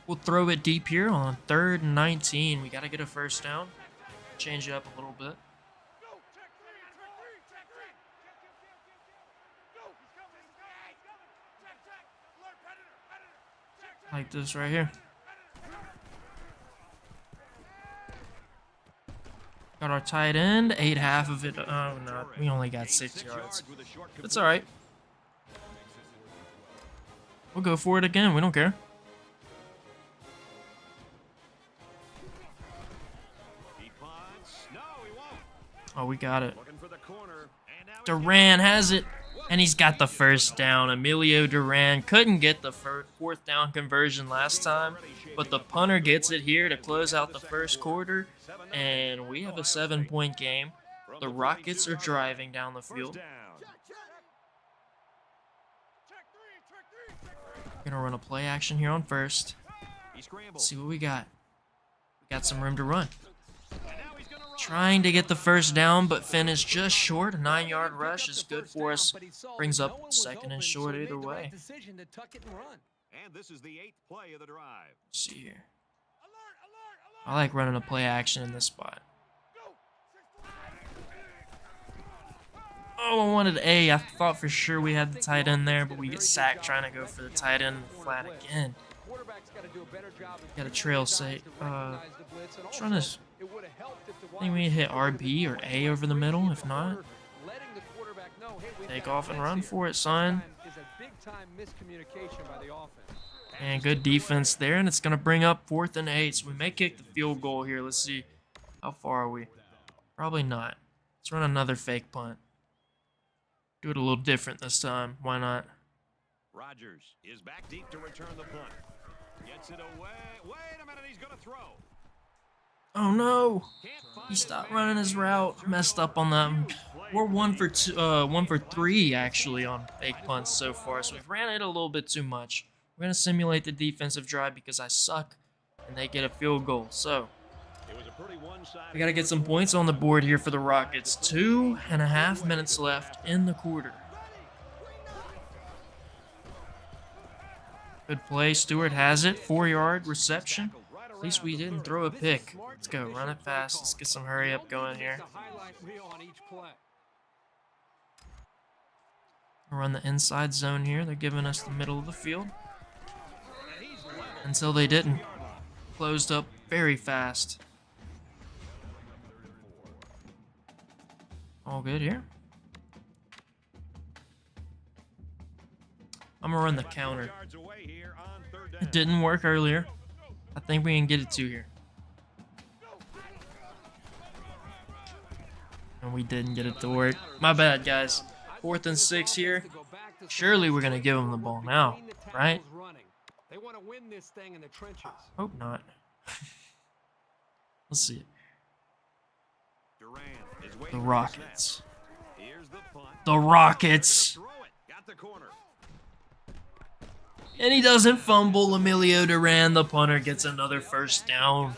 We'll throw it deep here on 3rd and 19. We got to get a first down. Change it up a little bit. Like this right here. Got our tight end. 8.5 of it. Oh, no. We only got 6 yards. It's all right. We'll go for it again. We don't care. Oh, we got it. Looking for the corner. And now Duran has it, and he's got the first down. Emilio Duran couldn't get the fourth down conversion last time, but the punter gets it here to close out the first quarter, and we have a 7-point game. The Rockets are driving down the field. down. We're gonna run a play action here on first. He scrambled. Let's see what we got. We got some room to run. And now he's gonna run. Trying to get the first down, but finished just short. A 9-yard rush is good for us. Brings up second and short either way. And this is the 8th play of the drive. Let's see here. I like running a play action in this spot. Oh, I wanted A. I thought for sure we had the tight end there, but we get sacked trying to go for the tight end flat again. Got a trail safe. Trying to. I think we hit RB or A over the middle. If not, take off and run for it, son. And good defense there, and it's gonna bring up 4th and 8. So we may kick the field goal here. Let's see, how far are we? Probably not. Let's run another fake punt. Do it a little different this time. Why not? Rodgers is back deep to return the punt. Gets it away. Wait a minute, he's gonna throw. Oh no! Can't find He his stopped man. running his route. Messed up on them. We're 1 for 3 actually on fake punts so far. So we've ran it a little bit too much. We're gonna simulate the defensive drive because I suck, and they get a field goal. So It was a pretty one-sided. we gotta get some points on the board here for the Rockets. 2.5 minutes left in the quarter. Good play. Stewart has it. 4-yard reception. At least we didn't throw a pick. Let's go. Run it fast. Let's get some hurry up going here. Run the inside zone here. They're giving us the middle of the field. Until they didn't. Closed up very fast. All good here. I'm gonna run the counter. Yards away here on 3rd down. It didn't work earlier. I think we can get it to here. And we didn't get it to work. My bad, guys. 4th and 6 here. Surely we're gonna give them the ball now, right? They want to win this thing in the trenches. Hope not. Let's see it. Duran is waiting The for the Rockets. snap. Here's the punt. The Rockets. Throw it. Got the corner. And he doesn't fumble. Emilio Duran, the punter, gets another first down.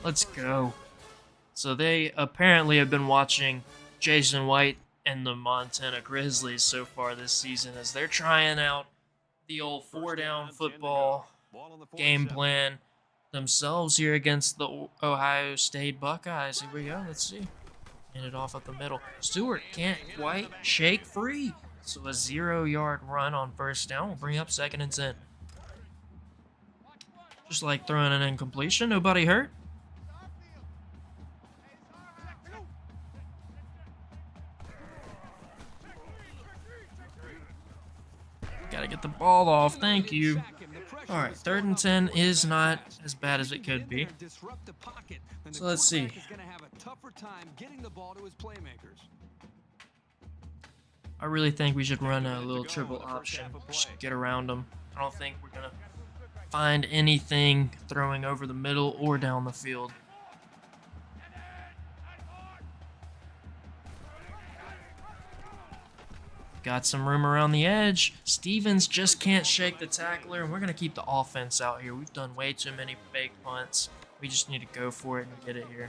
Let's go. So they apparently have been watching Jason White and the Montana Grizzlies so far this season as they're trying out the old 4-down football Ball on the game 47. plan themselves here against the Ohio State Buckeyes. Here we go. Let's see. Hand it off up the middle. Stewart can't quite shake free. So a 0-yard run on first down will bring up 2nd and 10. Just like throwing an incompletion. Nobody hurt. Gotta get the ball off. Thank you. All right, 3rd and 10 is not as bad as it could be. So let's see. I really think we should run a little triple option. Just get around them. I don't think we're gonna find anything throwing over the middle or down the field. Got some room around the edge. Stevens just can't shake the tackler, and we're gonna keep the offense out here. We've done way too many fake punts. We just need to go for it and get it here.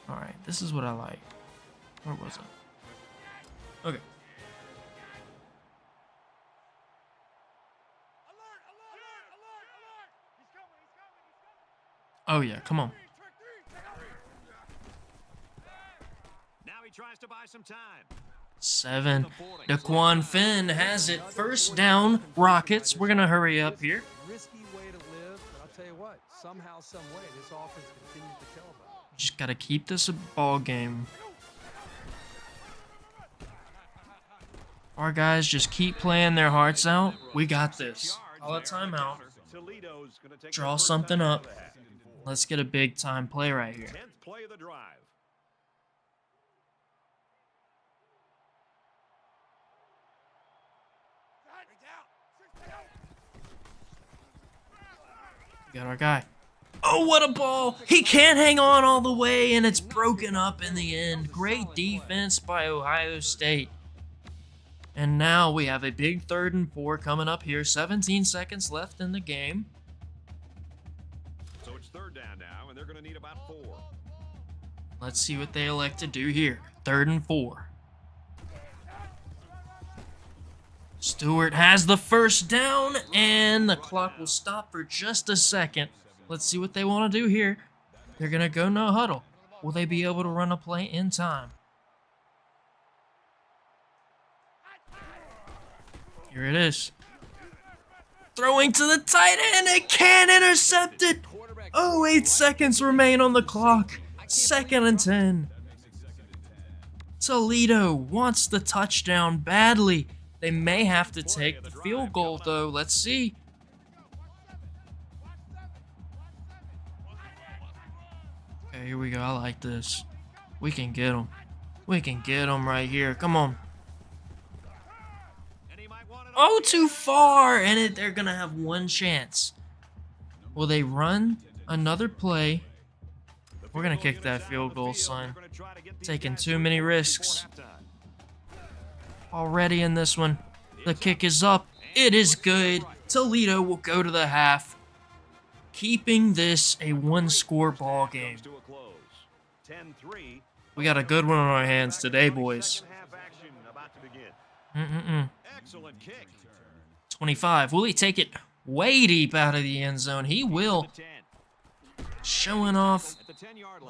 All right, this is what I like. Where was it? Okay. Oh yeah, come on. Now he tries to buy some time. 7. Daquan Finn has it. First down, Rockets. We're gonna hurry up here. Risky way to live, but I'll tell you what, somehow, some way, this offense continues to kill them. Just gotta keep this a ball game. Our guys just keep playing their hearts out. We got this. Call a timeout. Toledo's going to take Draw the first something time up. out of the half. Let's get a big time play right here. 10th play of the drive. We got our guy. Oh, what a ball! He can't hang on all the way, and it's broken up in the end. Great defense by Ohio State. And now we have a big 3rd and 4 coming up here. 17 seconds left in the game. So it's 3rd down now, and they're going to need about 4. Let's see what they elect to do here. 3rd and 4. Stewart has the first down, and the clock will stop for just a second. Let's see what they want to do here. They're going to go no huddle. Will they be able to run a play in time? Here it is. Throwing to the tight end. It can't intercept it. Oh, 8 seconds remain on the clock. 2nd and 10. Toledo wants the touchdown badly. They may have to take the field goal, though. Let's see. Okay, here we go. I like this. We can get them. We can get them right here. Come on. Oh, too far. And they're going to have one chance. Will they run another play? We're going to kick that field goal, son. Taking too many risks. Already in this one. The kick is up. It is good. Toledo will go to the half, keeping this a 1-score ball game. We got a good one on our hands today, boys. 25. Will he take it way deep out of the end zone? He will. Showing off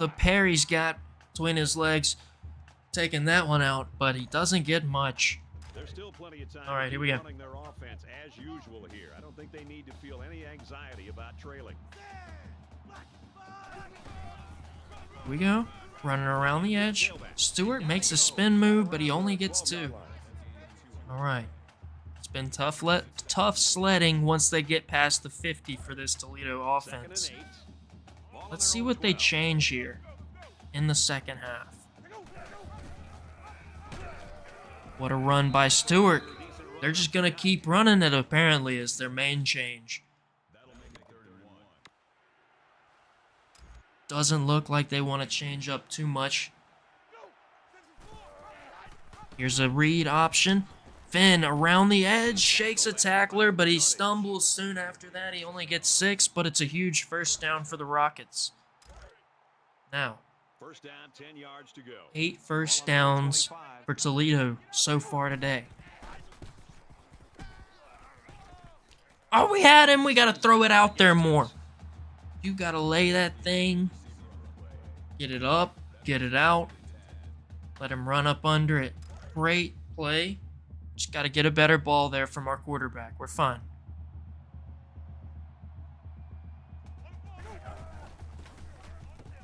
the pair he's got between his legs. Taking that one out, but he doesn't get much. There's still plenty of time. All right, here we go. Running their offense as usual here. I don't think they need to feel any anxiety about trailing. Here we go. Running around the edge. Stewart makes a spin move, but he only gets 2. All right. It's been tough sledding once they get past the 50 for this Toledo offense. Let's see what they change here in the second half. What a run by Stewart. They're just going to keep running it, apparently, as their main change. Doesn't look like they want to change up too much. Here's a read option. Finn around the edge, shakes a tackler, but he stumbles soon after that. He only gets 6, but it's a huge first down for the Rockets. Now, First down, 10 yards to go. 8 first downs for Toledo so far today. Oh, we had him. We got to throw it out there more. You got to lay that thing. Get it up. Get it out. Let him run up under it. Great play. Just got to get a better ball there from our quarterback. We're fine.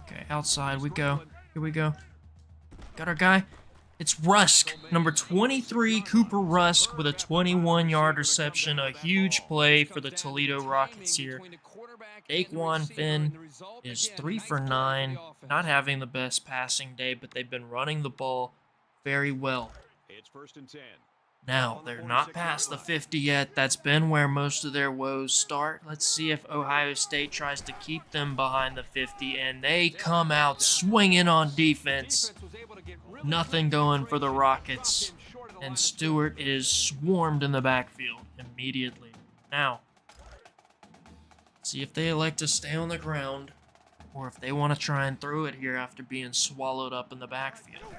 Okay, outside we go. Here we go. Got our guy. It's Rusk, number 23, Cooper Rusk, with a 21-yard reception. A huge play for the Toledo Rockets here. Daquan Finn is 3 for 9, not having the best passing day, but they've been running the ball very well. It's 1st and 10. Now, they're not past the 50 yet. That's been where most of their woes start. Let's see if Ohio State tries to keep them behind the 50, and they come out swinging on defense. Nothing going for the Rockets, and Stewart is swarmed in the backfield immediately. Now, see if they elect to stay on the ground, or if they want to try and throw it here after being swallowed up in the backfield.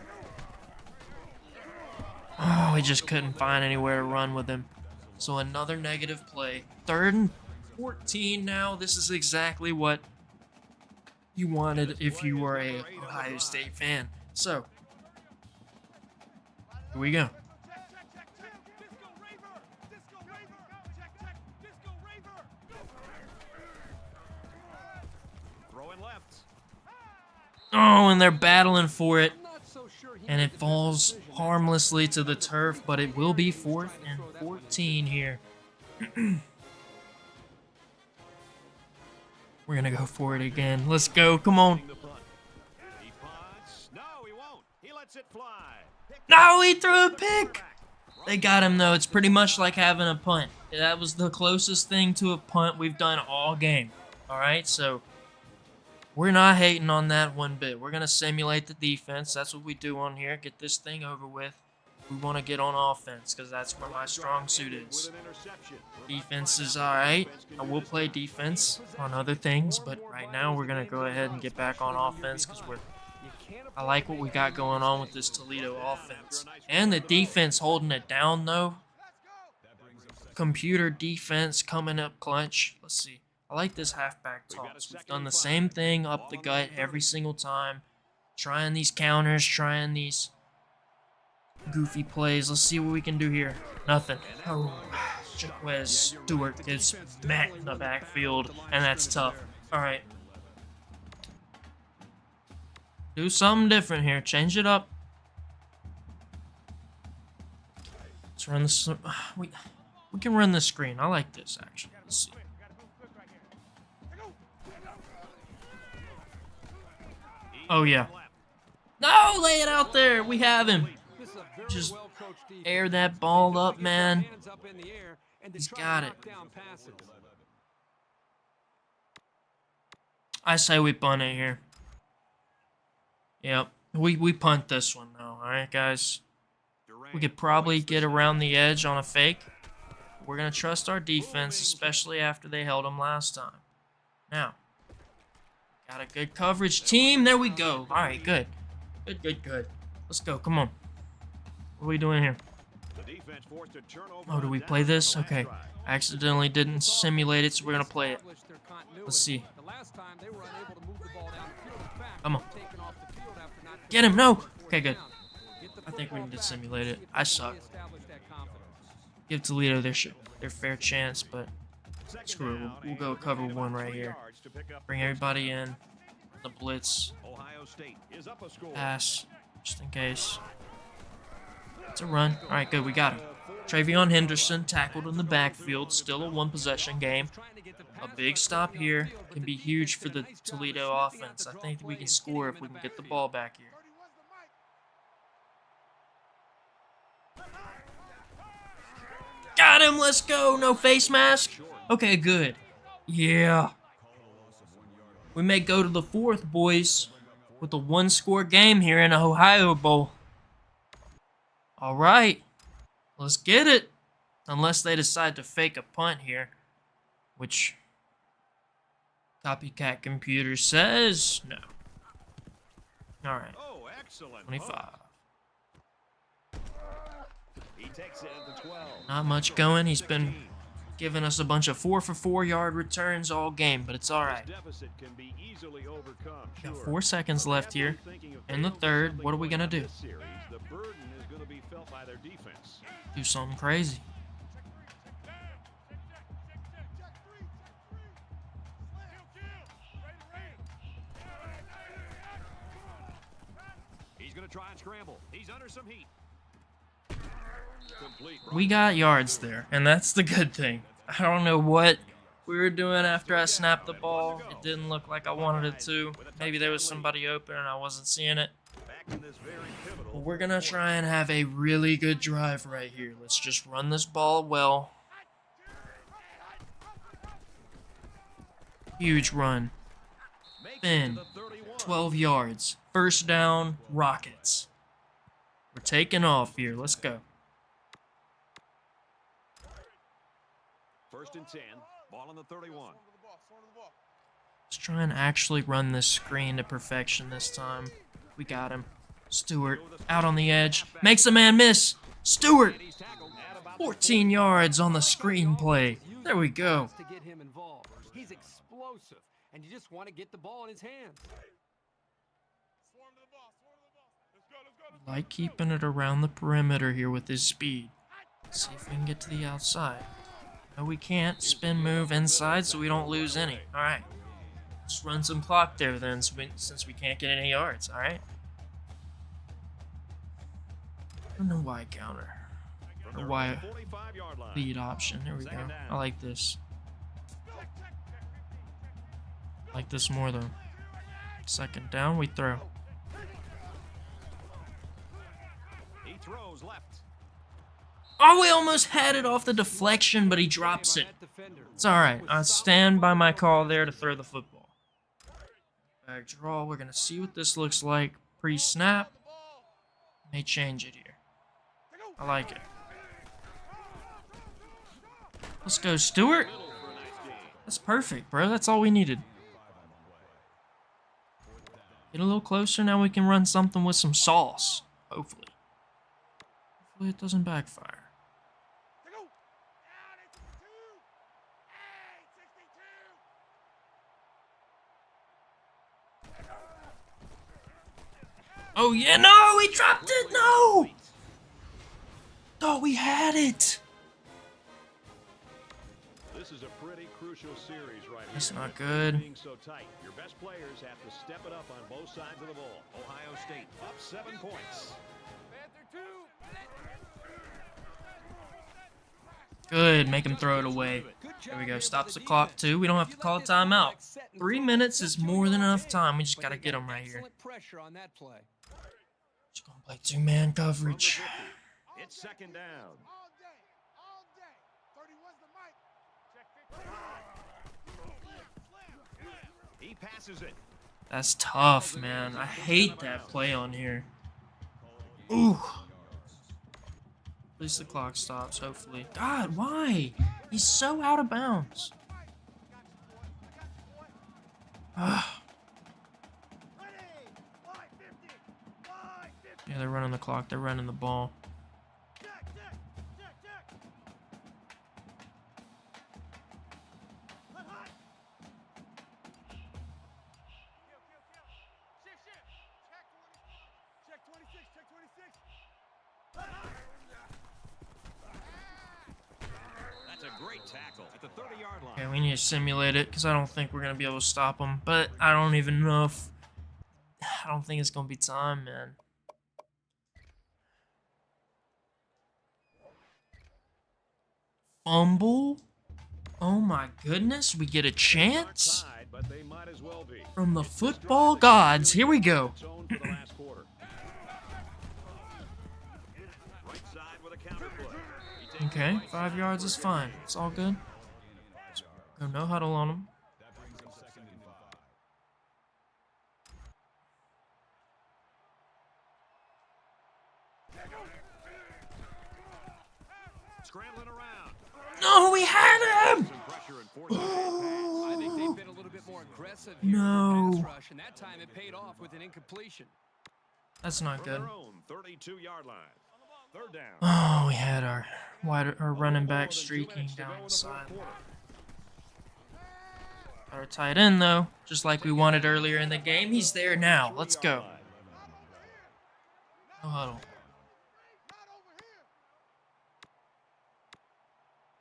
Oh, we just couldn't find anywhere to run with him. So another negative play. 3rd and 14 now. This is exactly what you wanted if you were a Ohio State fan. So, here we go. Throwing left. Oh, and they're battling for it. And it falls harmlessly to the turf, but it will be 4th and 14 here. We're gonna go for it again. Let's go. Come on. He punts. No, he won't. He lets it fly. No, he threw a pick. They got him, though. It's pretty much like having a punt. That was the closest thing to a punt we've done all game. All right, so we're not hating on that one bit. We're going to simulate the defense. That's what we do on here. Get this thing over with. We want to get on offense because that's where my strong suit is. Defense is all right. I will play defense on other things, but right now we're going to go ahead and get back on offense because I like what we got going on with this Toledo offense. And the defense holding it down, though. Computer defense coming up clutch. Let's see. I like this halfback toss. We've done the same thing up the gut every single time. Trying these counters, trying these goofy plays. Let's see what we can do here. Nothing. Oh, Jaquez Stewart gets met in the backfield, and that's tough. All right. Do something different here. Change it up. Let's run this. We can run the screen. I like this, actually. Let's see. Oh, yeah. No, lay it out there. We have him. Just air that ball up, man. He's got it. I say we punt it here. Yep. We punt this one, though. All right, guys. We could probably get around the edge on a fake. We're going to trust our defense, especially after they held them last time. Now. Got a good coverage team. There we go. All right, good. Good. Let's go. Come on. What are we doing here? Oh, do we play this? Okay. I accidentally didn't simulate it, so we're going to play it. Let's see. Come on. Get him. No. Okay, good. I think we need to simulate it. I suck. Give Toledo their fair chance, but screw it. We'll go cover one right here. Bring everybody in. The blitz. Pass. Just in case. It's a run. All right, good. We got him. Travion Henderson tackled in the backfield. Still a one-possession game. A big stop here can be huge for the Toledo offense. I think we can score if we can get the ball back here. Got him. Let's go. No face mask. Okay, good. Yeah. We may go to the fourth, boys, with a one-score game here in the Ohio Bowl. All right. Let's get it. Unless they decide to fake a punt here, which Copycat Computer says no. All right. 25. Not much going. He's been giving us a bunch of 4-for-4-yard returns all game, but it's all right. Got 4 seconds left here in the third. What are we gonna do? Do something crazy. He's gonna try and scramble. He's under some heat. We got yards there, and that's the good thing. I don't know what we were doing after I snapped the ball. It didn't look like I wanted it to. Maybe there was somebody open and I wasn't seeing it. But we're going to try and have a really good drive right here. Let's just run this ball well. Huge run. Then, 12 yards. First down, Rockets. We're taking off here. Let's go. 1st and 10. Ball on the 31. Let's try and actually run this screen to perfection this time. We got him. Stewart out on the edge. Makes a man miss. Stewart. 14 yards on the screen play. There we go. He's explosive, and you just want to get the ball in his hands. Like keeping it around the perimeter here with his speed. See if we can get to the outside. No, we can't. Spin move inside so we don't lose any. All right. Let's run some clock there then since we can't get any yards. All right. I don't know why counter. Or why lead option. There we go. I like this. Like this more though. Second down, we throw. He throws left. Oh, we almost had it off the deflection, but he drops it. It's alright. I stand by my call there to throw the football. Back draw. We're going to see what this looks like pre-snap. May change it here. I like it. Let's go, Stewart. That's perfect, bro. That's all we needed. Get a little closer. Now we can run something with some sauce. Hopefully. Hopefully it doesn't backfire. Oh, yeah, no, we dropped it, no! Oh, we had it. This is a pretty crucial series right That's here. not good. Being so tight, your best players have to step it up on both sides of the ball. Ohio State up 7 points. Good, make him throw it away. There we go, stops the clock too. We don't have to call a timeout. 3 minutes is more than enough time. We just got to get him right here. Just going to play two-man coverage. It's second down. He passes it. That's tough, man. I hate that play on here. Ooh. At least the clock stops, hopefully. God, why? He's so out of bounds. Yeah, they're running the clock. They're running the ball. That's a great tackle at the 30-yard line. Okay, we need to simulate it because I don't think we're going to be able to stop him. But I don't even know if... I don't think it's going to be time, man. Fumble? Oh my goodness, we get a chance? Tied, but they might as well be. From the football gods. Here we go. Its own for the last quarter. Right side with a counter play. He takes Okay, the right 5 side yards for is a fine. It's all good. Go no huddle on him. Scrambling around. No, we had him! Some pressure and force the pass. I think they've been a little bit more aggressive here No. with the pass rush, and that time it paid off with an incompletion. That's not From good. their own 32-yard line. Third down. Oh, we had our running back streaking down the side. Got our tight end though, just like we wanted earlier in the game. He's there now. Let's go. No huddle.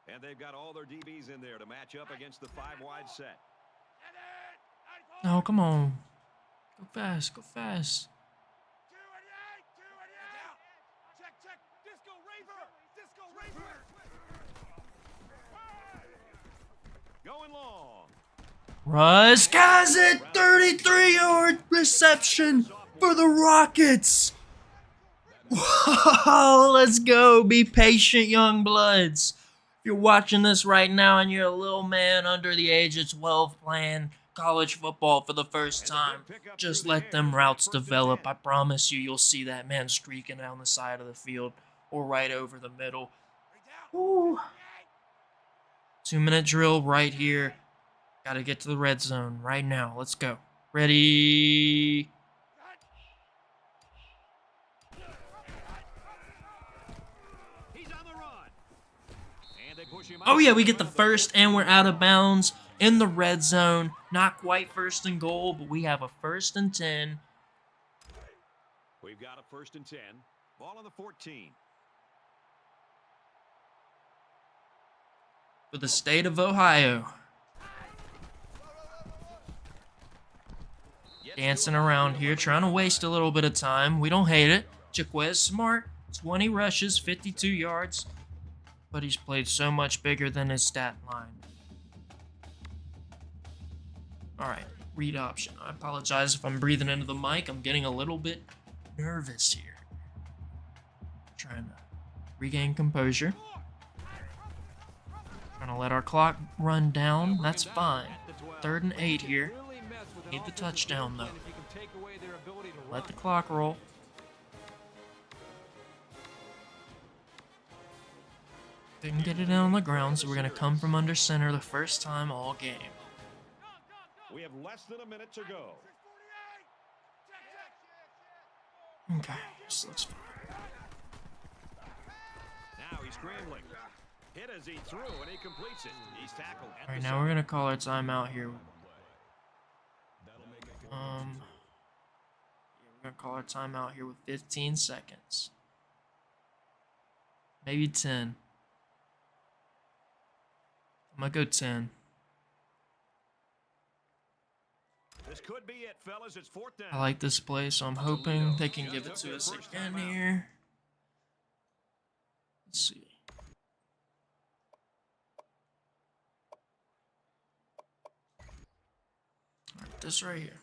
And they've got all their DBs in there to match up against the 5-wide set. No, come on. Go fast. Go fast. Going long. Russ has it. 33-yard reception for the Rockets. Wow, let's go. Be patient, young bloods. If you're watching this right now and you're a little man under the age of 12 playing college football for the first time, just let them routes develop. I promise you, you'll see that man streaking down the side of the field or right over the middle. Ooh. 2-minute drill right here. Got to get to the red zone right now. Let's go. Ready. He's on the run. And they push him Oh out. yeah, we get the first and we're out of bounds in the red zone. Not quite first and goal, but we have a 1st and 10. We've got a 1st and 10. Ball on the 14. For the state of Ohio. Dancing around here, trying to waste a little bit of time. We don't hate it. Jaquez Smart, 20 rushes, 52 yards. But he's played so much bigger than his stat line. Alright, Read option. I apologize if I'm breathing into the mic. I'm getting a little bit nervous here. Trying to regain composure. Trying to let our clock run down. That's fine. 3rd and 8 here. Need the touchdown though. Let the clock roll. Didn't get it down on the ground, so we're going to come from under center the first time all game. We have less than a minute to go. Okay, this looks fine. Now he's scrambling. Hit as he threw, and he completes it. He's tackled. All right, now we're going to call our timeout here. We're going to call our timeout here with 15 seconds. Maybe 10. I'm going to go 10. This could be it, fellas. It's 4th down. I like this play, so I'm hoping they can give it to us again here. Let's see. All right, this right here.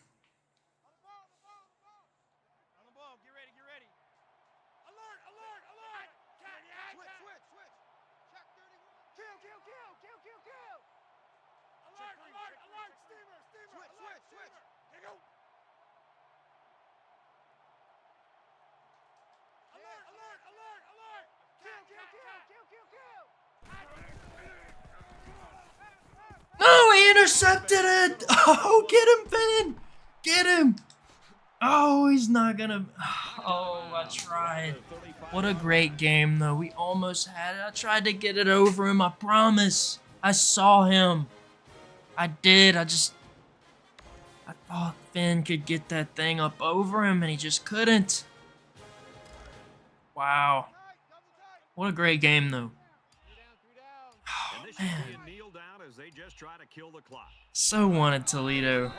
No, he intercepted it! Oh, get him, Finn! Get him! Oh, he's not gonna... Oh, I tried. What a great game, though. We almost had it. I tried to get it over him, I promise. I saw him. I did. I thought Finn could get that thing up over him, and he just couldn't. Wow. What a great game, though. Oh, man. So wanted Toledo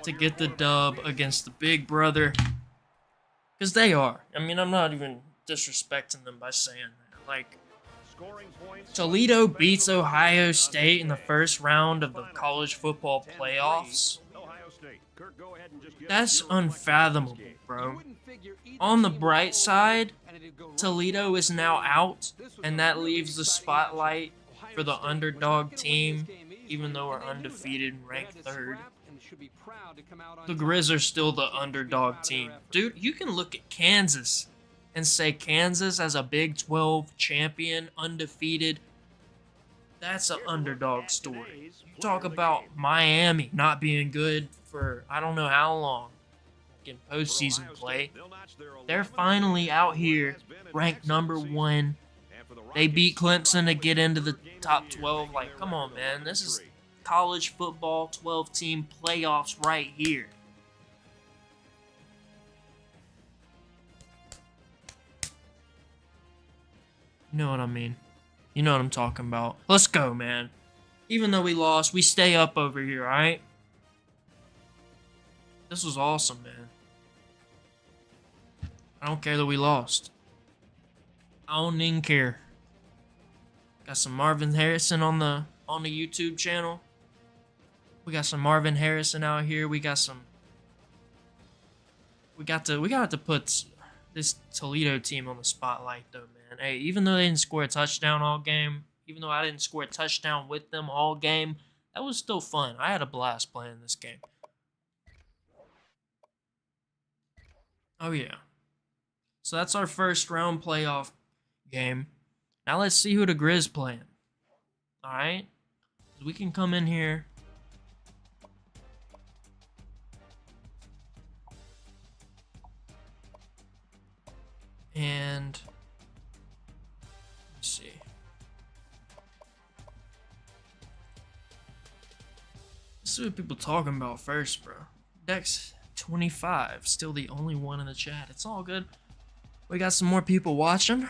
to get the dub against the big brother. Because they are. I mean, I'm not even disrespecting them by saying that. Like, Toledo beats Ohio State in the first round of the college football playoffs. That's unfathomable, bro. On the bright side, Toledo is now out, and that leaves the spotlight for the underdog team, even though we're undefeated and ranked 3rd. The Griz are still the underdog team. Dude, you can look at Kansas and say Kansas as a Big 12 champion, undefeated. That's an underdog story. You talk about Miami not being good for I don't know how long in postseason play. They're finally out here ranked number 1. They beat Clemson to get into the top 12. Like, come on, man. This is college football 12-team playoffs right here. You know what I mean? You know what I'm talking about. Let's go, man. Even though we lost, we stay up over here, alright? This was awesome, man. I don't care that we lost. I don't even care. Got some Marvin Harrison on the YouTube channel. We got some Marvin Harrison out here. We got to put this Toledo team on the spotlight though, man. Hey, even though they didn't score a touchdown all game, even though I didn't score a touchdown with them all game, that was still fun. I had a blast playing this game. Oh yeah. So that's our first round playoff game. Now let's see who the Griz playing. Alright? We can come in here. And let's see. Let's see what people talking about first, bro. Dex 25, still the only one in the chat. It's all good. We got some more people watching.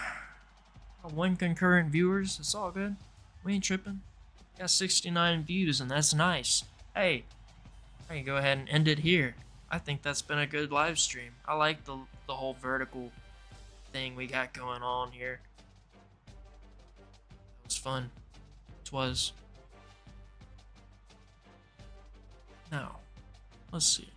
Got 1 concurrent viewers. It's all good. We ain't tripping. Got 69 views, and that's nice. Hey, I can go ahead and end it here. I think that's been a good live stream. I like the whole vertical thing we got going on here. It was fun. It was. Now, Let's see.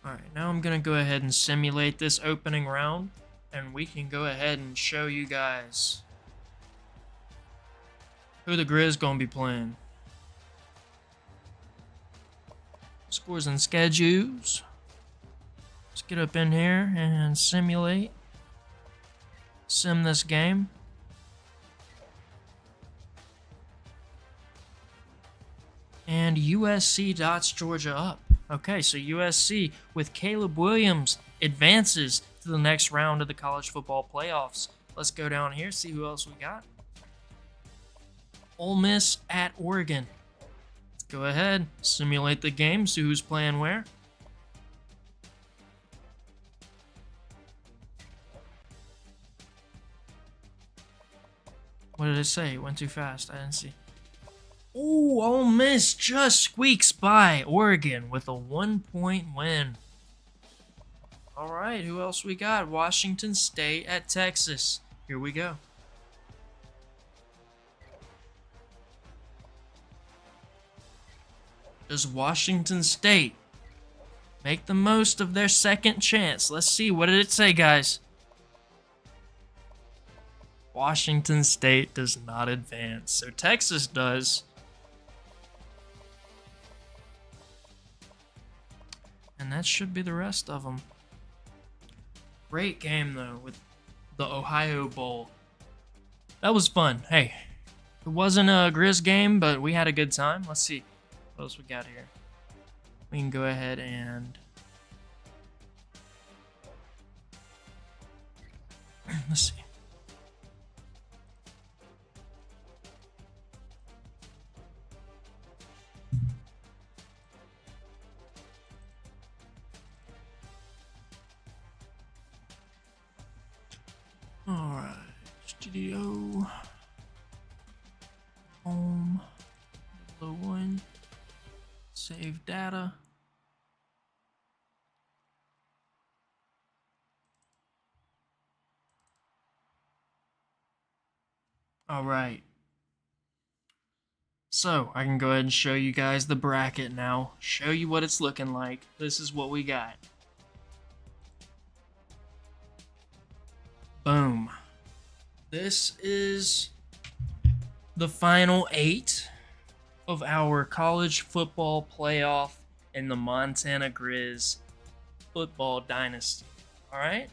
Alright, now I'm going to go ahead and simulate this opening round, and we can go ahead and show you guys who the Griz going to be playing. Scores and schedules. Let's get up in here and sim this game. And USC dots Georgia up. Okay, so USC with Caleb Williams advances to the next round of the college football playoffs. Let's go down here, see who else we got. Ole Miss at Oregon. Let's go ahead, simulate the game, see who's playing where. What did it say? It went too fast. I didn't see. Ooh, Ole Miss just squeaks by Oregon with a 1-point win. All right, who else we got? Washington State at Texas. Here we go. Does Washington State make the most of their second chance? Let's see. What did it say, guys? Washington State does not advance, so Texas does. And that should be the rest of them. Great game, though, with the Ohio Bowl. That was fun. Hey, it wasn't a Griz game, but we had a good time. Let's see what else we got here. We can go ahead and... let's see. Alright, studio, home, low one, save data. Alright, so I can go ahead and show you guys the bracket now, show you what it's looking like. This is what we got. Boom. This is the final 8 of our college football playoff in the Montana Griz football dynasty. Alright?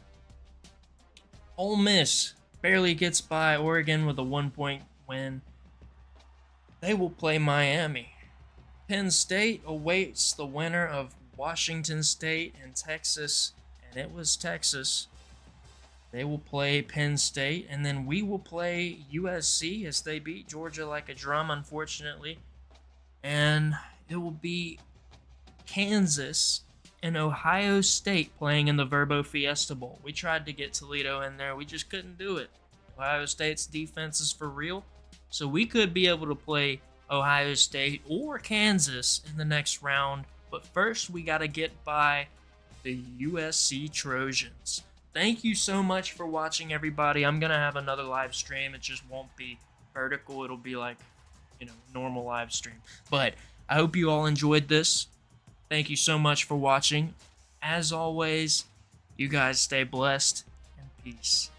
Ole Miss barely gets by Oregon with a 1-point win. They will play Miami. Penn State awaits the winner of Washington State and Texas, and it was Texas. They will play Penn State, and then we will play USC as they beat Georgia like a drum, unfortunately. And it will be Kansas and Ohio State playing in the Verbo Fiesta Bowl. We tried to get Toledo in there. We just couldn't do it. Ohio State's defense is for real. So we could be able to play Ohio State or Kansas in the next round. But first, we got to get by the USC Trojans. Thank you so much for watching, everybody. I'm going to have another live stream. It just won't be vertical. It'll be like, normal live stream. But I hope you all enjoyed this. Thank you so much for watching. As always, you guys stay blessed and peace.